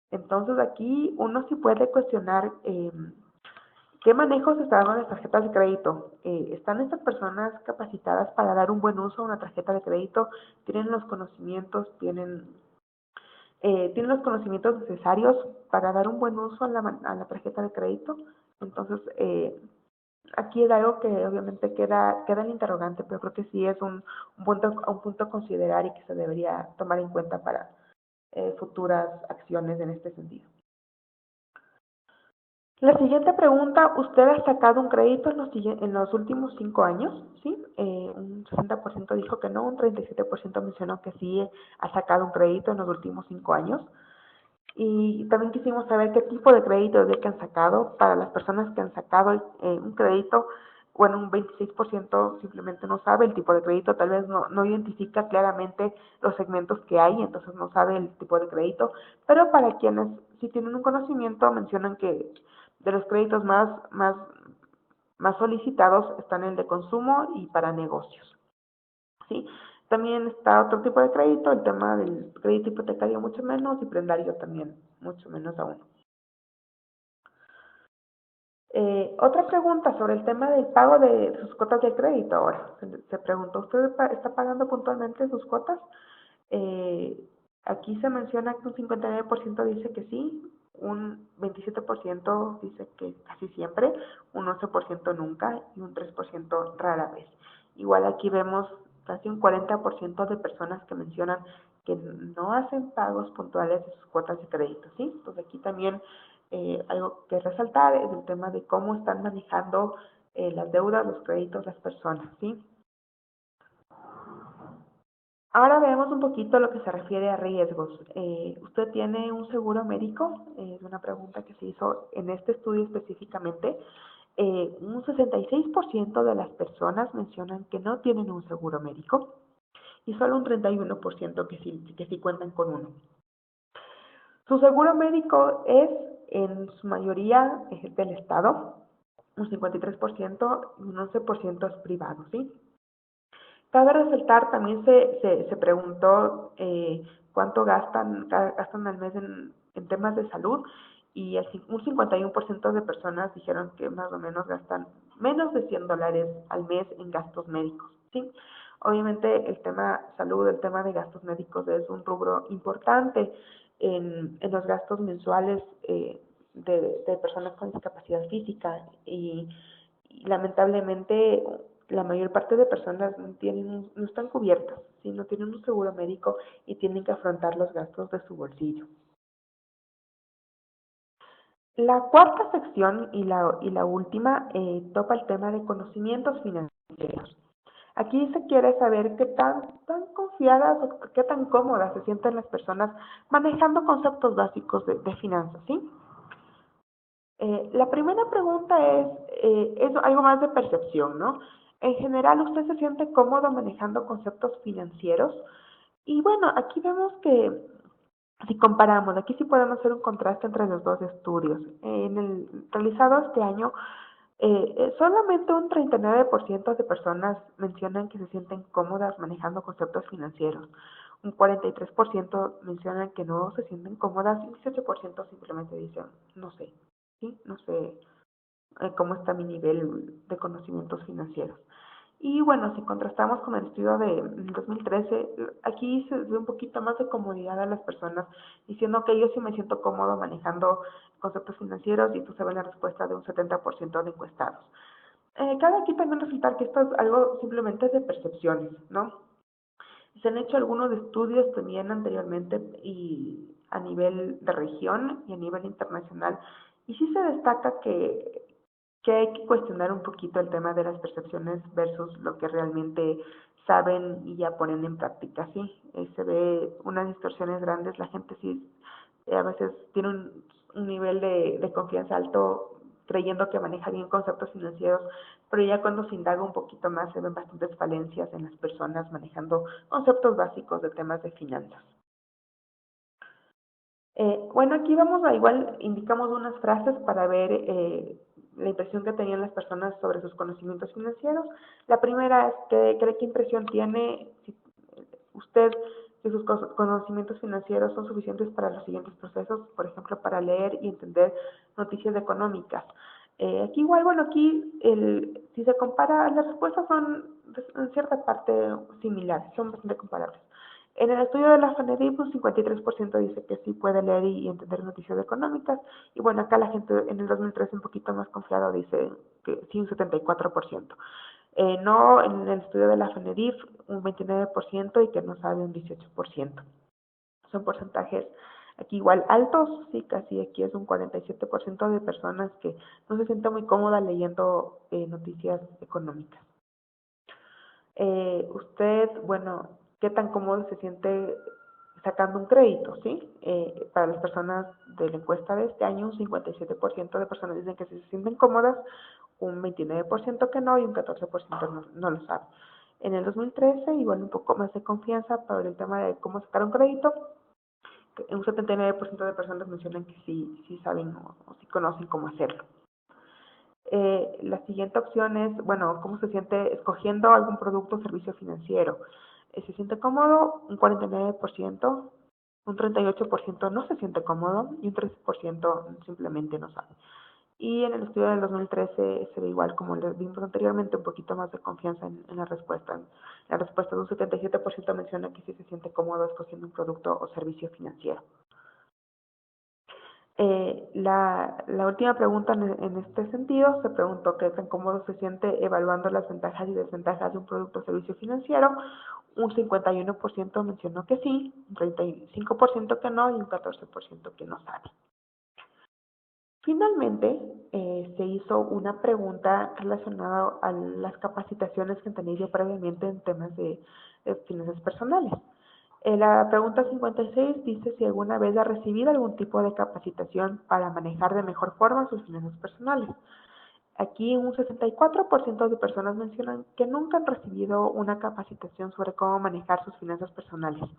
Entonces aquí uno sí puede cuestionar qué manejos se dan en las tarjetas de crédito. ¿Están estas personas capacitadas para dar un buen uso a una tarjeta de crédito? ¿Tienen los conocimientos? ¿Tienen los conocimientos necesarios para dar un buen uso a la tarjeta de crédito? Entonces, aquí es algo que obviamente queda el interrogante, pero creo que sí es un punto a considerar y que se debería tomar en cuenta para futuras acciones en este sentido. La siguiente pregunta, ¿usted ha sacado un crédito en los últimos 5 años? ¿Sí? Un 60% dijo que no, un 37% mencionó que sí ha sacado un crédito en los últimos 5 años. Y también quisimos saber qué tipo de crédito es el que han sacado. Para las personas que han sacado un crédito, bueno, un 26% simplemente no sabe el tipo de crédito, tal vez no identifica claramente los segmentos que hay, entonces no sabe el tipo de crédito, pero para quienes sí tienen un conocimiento, mencionan que de los créditos más solicitados están el de consumo y para negocios, ¿sí? También está otro tipo de crédito, el tema del crédito hipotecario mucho menos y prendario también mucho menos aún. Otra pregunta sobre el tema del pago de sus cuotas de crédito ahora. Se preguntó, ¿usted está pagando puntualmente sus cuotas? Eh, Aquí se menciona que un 59% dice que sí, un 27% dice que casi siempre, un 11% nunca y un 3% rara vez. Igual aquí vemos casi un 40% de personas que mencionan que no hacen pagos puntuales de sus cuotas de crédito, ¿sí? Entonces aquí también algo que resaltar es el tema de cómo están manejando las deudas, los créditos, las personas, ¿sí? Ahora veamos un poquito lo que se refiere a riesgos. ¿Usted tiene un seguro médico? Es una pregunta que se hizo en este estudio específicamente. Un 66% de las personas mencionan que no tienen un seguro médico y solo un 31% que sí cuentan con uno. Su seguro médico es en su mayoría del Estado, un 53% y un 11% es privado, ¿sí? Cabe resaltar, también se preguntó cuánto gastan al mes en temas de salud y un 51% de personas dijeron que más o menos gastan menos de $100 al mes en gastos médicos, ¿sí? Obviamente el tema salud, el tema de gastos médicos es un rubro importante en los gastos mensuales de personas con discapacidad física y lamentablemente la mayor parte de personas no están cubiertas, ¿sí? No tienen un seguro médico y tienen que afrontar los gastos de su bolsillo. La cuarta sección y la última topa el tema de conocimientos financieros. Aquí se quiere saber qué tan confiadas o qué tan cómodas se sienten las personas manejando conceptos básicos de finanzas, ¿sí? La primera pregunta es algo más de percepción, ¿no? En general, ¿usted se siente cómodo manejando conceptos financieros? Y bueno, aquí vemos que si comparamos, aquí sí podemos hacer un contraste entre los dos estudios. En el realizado este año, solamente un 39% de personas mencionan que se sienten cómodas manejando conceptos financieros. Un 43% mencionan que no se sienten cómodas y un 18% simplemente dicen, no sé, ¿sí? No sé cómo está mi nivel de conocimientos financieros. Y bueno, si contrastamos con el estudio de 2013, aquí se ve un poquito más de comodidad a las personas, diciendo que yo sí me siento cómodo manejando conceptos financieros y esto se ve en la respuesta de un 70% de encuestados. Cabe aquí también resultar que esto es algo simplemente de percepciones, ¿no? Se han hecho algunos estudios también anteriormente y a nivel de región y a nivel internacional, y sí se destaca que hay que cuestionar un poquito el tema de las percepciones versus lo que realmente saben y ya ponen en práctica, sí. Se ve unas distorsiones grandes, la gente sí a veces tiene un nivel de confianza alto creyendo que maneja bien conceptos financieros, pero ya cuando se indaga un poquito más se ven bastantes falencias en las personas manejando conceptos básicos de temas de finanzas. Bueno, aquí vamos a igual indicamos unas frases para ver la impresión que tenían las personas sobre sus conocimientos financieros. La primera es que cree qué impresión tiene si usted si sus conocimientos financieros son suficientes para los siguientes procesos, por ejemplo, para leer y entender noticias económicas. Aquí igual, bueno, aquí si se compara, las respuestas son en cierta parte similares, son bastante comparables. En el estudio de la FANEDIP, un 53% dice que sí puede leer y entender noticias económicas. Y bueno, acá la gente en el 2013 un poquito más confiado dice que sí, un 74%. No, en el estudio de la FANEDIF, un 29% y que no sabe un 18%. Son porcentajes aquí igual altos, sí, casi aquí es un 47% de personas que no se sienten muy cómodas leyendo noticias económicas. Usted, bueno, ¿qué tan cómodo se siente sacando un crédito, ¿sí? Para las personas de la encuesta de este año, un 57% de personas dicen que sí se sienten cómodas, un 29% que no y un 14% no lo sabe. En el 2013, igual un poco más de confianza para el tema de cómo sacar un crédito, un 79% de personas mencionan que sí saben o sí conocen cómo hacerlo. La siguiente opción es, bueno, ¿cómo se siente escogiendo algún producto o servicio financiero? ¿Se siente cómodo? Un 49%, un 38% no se siente cómodo y un 13% simplemente no sabe. Y en el estudio del 2013 se ve igual, como les vimos anteriormente, un poquito más de confianza en la respuesta. La respuesta de un 77% menciona que sí se siente cómodo escogiendo un producto o servicio financiero. La última pregunta en este sentido se preguntó qué tan cómodo se siente evaluando las ventajas y desventajas de un producto o servicio financiero. Un 51% mencionó que sí, un 35% que no y un 14% que no sabe. Finalmente, se hizo una pregunta relacionada a las capacitaciones que han tenido previamente en temas de finanzas personales. La pregunta 56 dice si alguna vez ha recibido algún tipo de capacitación para manejar de mejor forma sus finanzas personales. Aquí un 64% de personas mencionan que nunca han recibido una capacitación sobre cómo manejar sus finanzas personales.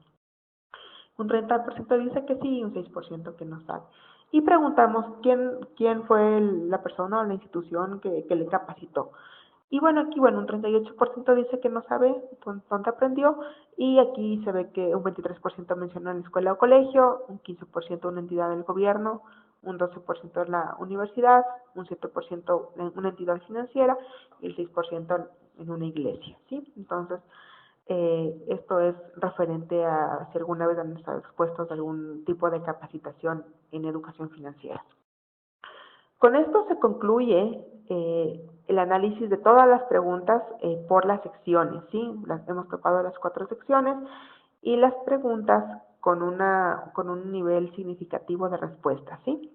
Un 30% dice que sí y un 6% que no sabe. Y preguntamos quién fue la persona o la institución que le capacitó. Y bueno, aquí un 38% dice que no sabe dónde aprendió y aquí se ve que un 23% menciona en la escuela o colegio, un 15% una entidad del gobierno, un 12% en la universidad, un 7% en una entidad financiera y el 6% en una iglesia, ¿sí? Entonces, esto es referente a si alguna vez han estado expuestos a algún tipo de capacitación en educación financiera. Con esto se concluye el análisis de todas las preguntas por las secciones, ¿sí? Hemos tocado las 4 secciones y las preguntas con un nivel significativo de respuesta, ¿sí?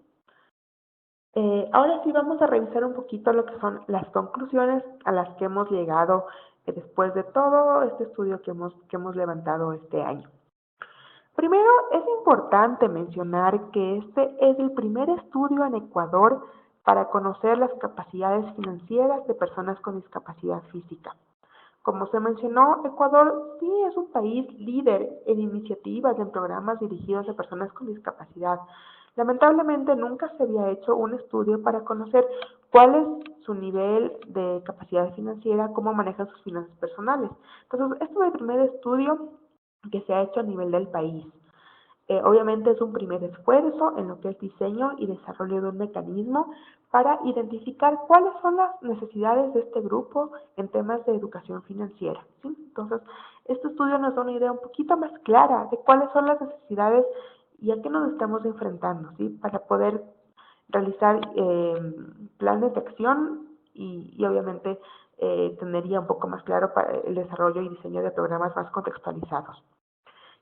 Ahora sí vamos a revisar un poquito lo que son las conclusiones a las que hemos llegado después de todo este estudio que hemos levantado este año. Primero, es importante mencionar que este es el primer estudio en Ecuador para conocer las capacidades financieras de personas con discapacidad física. Como se mencionó, Ecuador sí es un país líder en iniciativas, en programas dirigidos a personas con discapacidad. Lamentablemente nunca se había hecho un estudio para conocer cuál es su nivel de capacidad financiera, cómo manejan sus finanzas personales. Entonces, este es el primer estudio que se ha hecho a nivel del país. Obviamente es un primer esfuerzo en lo que es diseño y desarrollo de un mecanismo para identificar cuáles son las necesidades de este grupo en temas de educación financiera, ¿sí? Entonces, este estudio nos da una idea un poquito más clara de cuáles son las necesidades y a qué nos estamos enfrentando, ¿sí? Para poder realizar planes de acción y obviamente tendría un poco más claro para el desarrollo y diseño de programas más contextualizados.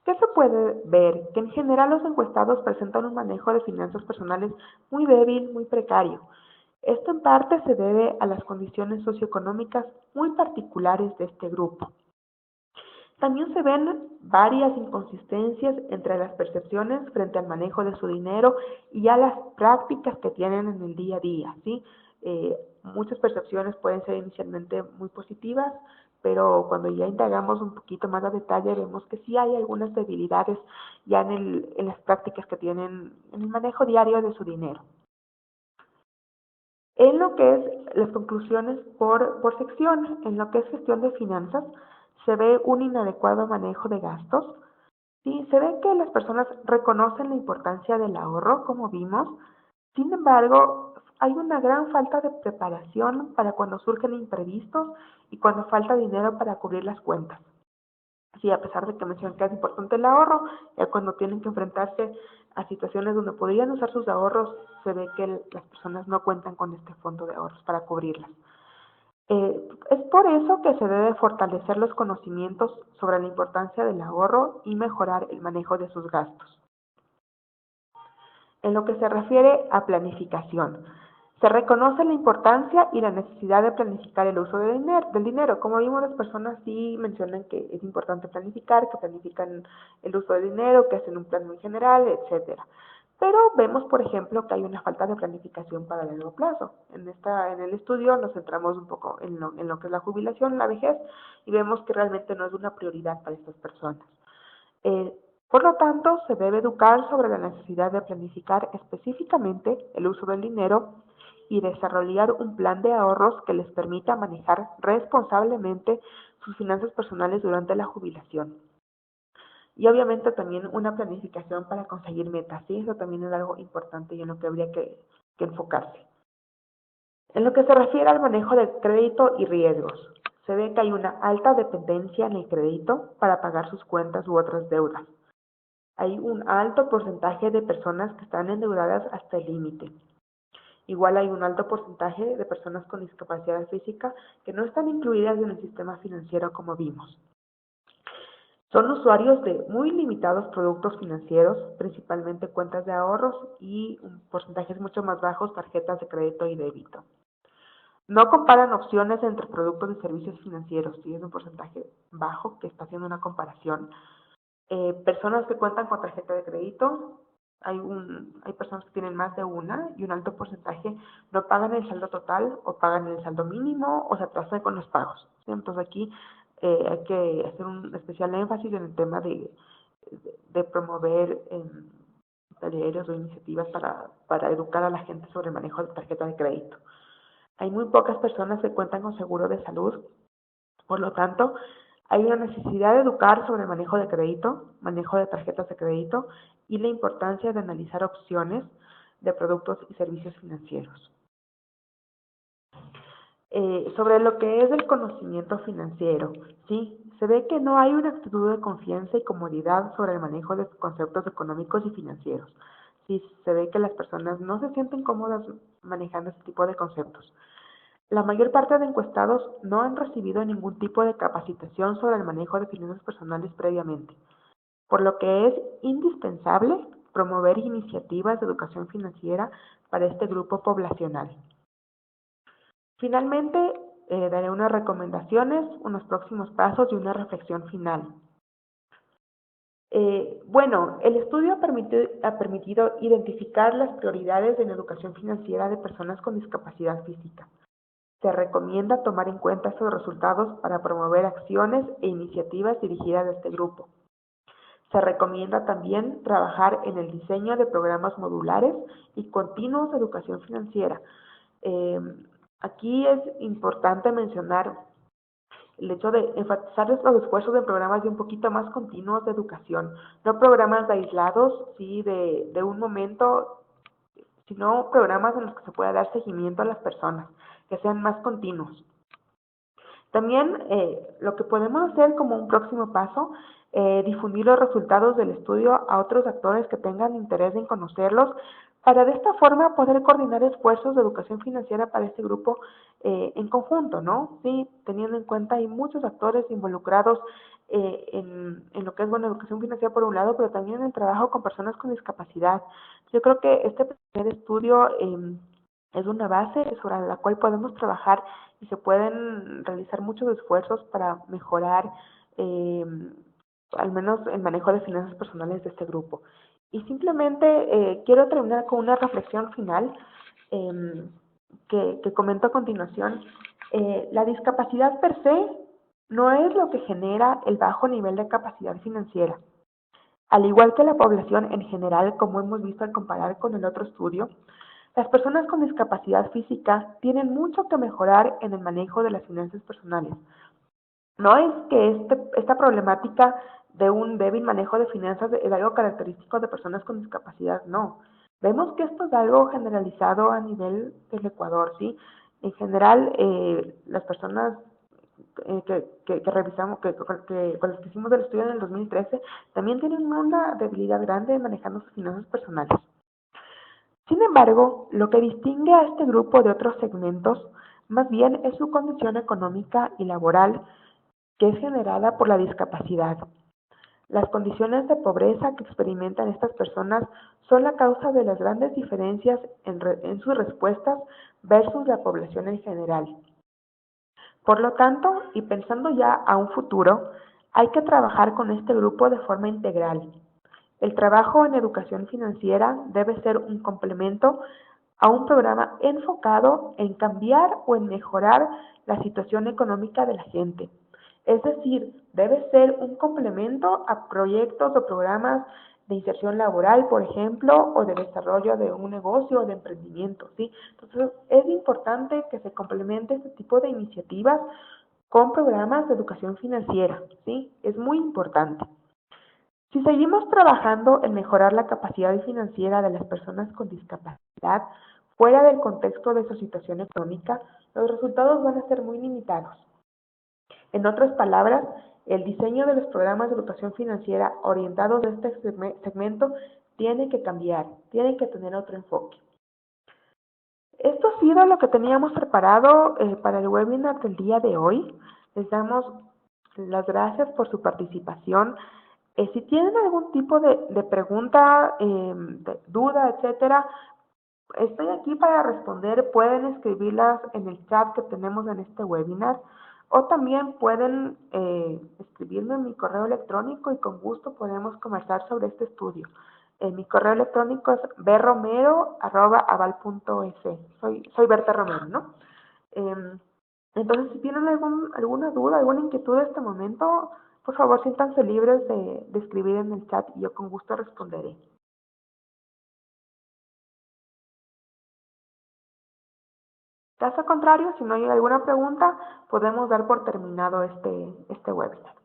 ¿Qué se puede ver? Que en general los encuestados presentan un manejo de finanzas personales muy débil, muy precario. Esto en parte se debe a las condiciones socioeconómicas muy particulares de este grupo. También se ven varias inconsistencias entre las percepciones frente al manejo de su dinero y a las prácticas que tienen en el día a día, ¿sí? Muchas percepciones pueden ser inicialmente muy positivas, pero cuando ya indagamos un poquito más a detalle vemos que sí hay algunas debilidades ya en las prácticas que tienen en el manejo diario de su dinero. En lo que es las conclusiones por sección, en lo que es gestión de finanzas, se ve un inadecuado manejo de gastos. Sí, se ve que las personas reconocen la importancia del ahorro, como vimos. Sin embargo, hay una gran falta de preparación para cuando surgen imprevistos y cuando falta dinero para cubrir las cuentas. Sí, a pesar de que mencionan que es importante el ahorro, ya cuando tienen que enfrentarse a situaciones donde podrían usar sus ahorros, se ve que las personas no cuentan con este fondo de ahorros para cubrirlas. Es por eso que se debe fortalecer los conocimientos sobre la importancia del ahorro y mejorar el manejo de sus gastos. En lo que se refiere a planificación, Se reconoce la importancia y la necesidad de planificar el uso del dinero. Como vimos, las personas sí mencionan que es importante planificar, que planifican el uso del dinero, que hacen un plan muy general, etcétera. Pero vemos, por ejemplo, que hay una falta de planificación para el largo plazo. En el estudio nos centramos un poco en lo que es la jubilación, la vejez, y vemos que realmente no es una prioridad para estas personas. Por lo tanto, se debe educar sobre la necesidad de planificar específicamente el uso del dinero y desarrollar un plan de ahorros que les permita manejar responsablemente sus finanzas personales durante la jubilación. Y obviamente también una planificación para conseguir metas, ¿sí? Eso también es algo importante y en lo que habría que enfocarse. En lo que se refiere al manejo del crédito y riesgos, se ve que hay una alta dependencia en el crédito para pagar sus cuentas u otras deudas. Hay un alto porcentaje de personas que están endeudadas hasta el límite. Igual hay un alto porcentaje de personas con discapacidad física que no están incluidas en el sistema financiero como vimos. Son usuarios de muy limitados productos financieros, principalmente cuentas de ahorros y porcentajes mucho más bajos, tarjetas de crédito y débito. No comparan opciones entre productos y servicios financieros, sí es un porcentaje bajo que está haciendo una comparación. Personas que cuentan con tarjeta de crédito, hay personas que tienen más de una y un alto porcentaje no pagan el saldo total o pagan el saldo mínimo o se atrasan con los pagos, ¿sí? Entonces aquí hay que hacer un especial énfasis en el tema de promover talleres o iniciativas para educar a la gente sobre el manejo de tarjeta de crédito. Hay muy pocas personas que cuentan con seguro de salud, por lo tanto, hay una necesidad de educar sobre el manejo de crédito, manejo de tarjetas de crédito y la importancia de analizar opciones de productos y servicios financieros. Sobre lo que es el conocimiento financiero, sí, se ve que no hay una actitud de confianza y comodidad sobre el manejo de conceptos económicos y financieros. Sí, se ve que las personas no se sienten cómodas manejando este tipo de conceptos. La mayor parte de encuestados no han recibido ningún tipo de capacitación sobre el manejo de finanzas personales previamente, por lo que es indispensable promover iniciativas de educación financiera para este grupo poblacional. Finalmente, daré unas recomendaciones, unos próximos pasos y una reflexión final. Bueno, el estudio ha permitido identificar las prioridades en educación financiera de personas con discapacidad física. Se recomienda tomar en cuenta estos resultados para promover acciones e iniciativas dirigidas a este grupo. Se recomienda también trabajar en el diseño de programas modulares y continuos de educación financiera. Aquí es importante mencionar el hecho de enfatizar los esfuerzos en programas de un poquito más continuos de educación, no programas aislados, sí, de un momento, sino programas en los que se pueda dar seguimiento a las personas, que sean más continuos. También lo que podemos hacer como un próximo paso, difundir los resultados del estudio a otros actores que tengan interés en conocerlos, para de esta forma poder coordinar esfuerzos de educación financiera para este grupo en conjunto, ¿no? Sí, teniendo en cuenta hay muchos actores involucrados en lo que es, bueno, educación financiera por un lado, pero también en el trabajo con personas con discapacidad. Yo creo que este primer estudio es una base sobre la cual podemos trabajar y se pueden realizar muchos esfuerzos para mejorar al menos el manejo de finanzas personales de este grupo. Y simplemente quiero terminar con una reflexión final que comento a continuación. La discapacidad per se no es lo que genera el bajo nivel de capacidad financiera. Al igual que la población en general, como hemos visto al comparar con el otro estudio, las personas con discapacidad física tienen mucho que mejorar en el manejo de las finanzas personales. No es que esta problemática de un débil manejo de finanzas es algo característico de personas con discapacidad, no. Vemos que esto es algo generalizado a nivel del Ecuador, ¿sí? En general, las personas que revisamos, con las que hicimos el estudio en el 2013, también tienen una debilidad grande manejando sus finanzas personales. Sin embargo, lo que distingue a este grupo de otros segmentos más bien es su condición económica y laboral, que es generada por la discapacidad. Las condiciones de pobreza que experimentan estas personas son la causa de las grandes diferencias en sus respuestas versus la población en general. Por lo tanto, y pensando ya a un futuro, hay que trabajar con este grupo de forma integral. El trabajo en educación financiera debe ser un complemento a un programa enfocado en cambiar o en mejorar la situación económica de la gente. Es decir, debe ser un complemento a proyectos o programas de inserción laboral, por ejemplo, o de desarrollo de un negocio o de emprendimiento, ¿sí? Entonces, es importante que se complemente este tipo de iniciativas con programas de educación financiera, ¿sí? Es muy importante. Si seguimos trabajando en mejorar la capacidad financiera de las personas con discapacidad fuera del contexto de su situación económica, los resultados van a ser muy limitados. En otras palabras, el diseño de los programas de educación financiera orientados a este segmento tiene que cambiar, tiene que tener otro enfoque. Esto ha sido lo que teníamos preparado para el webinar del día de hoy. Les damos las gracias por su participación. Si tienen algún tipo de pregunta, de duda, etcétera, estoy aquí para responder. Pueden escribirlas en el chat que tenemos en este webinar o también pueden escribirme en mi correo electrónico y con gusto podemos conversar sobre este estudio. Mi correo electrónico es berromero@aval.es. Soy Berta Romero, ¿no? Em, entonces, si tienen alguna duda, alguna inquietud en este momento, por favor, siéntanse libres de escribir en el chat y yo con gusto responderé. Caso contrario, si no hay alguna pregunta, podemos dar por terminado este webinar.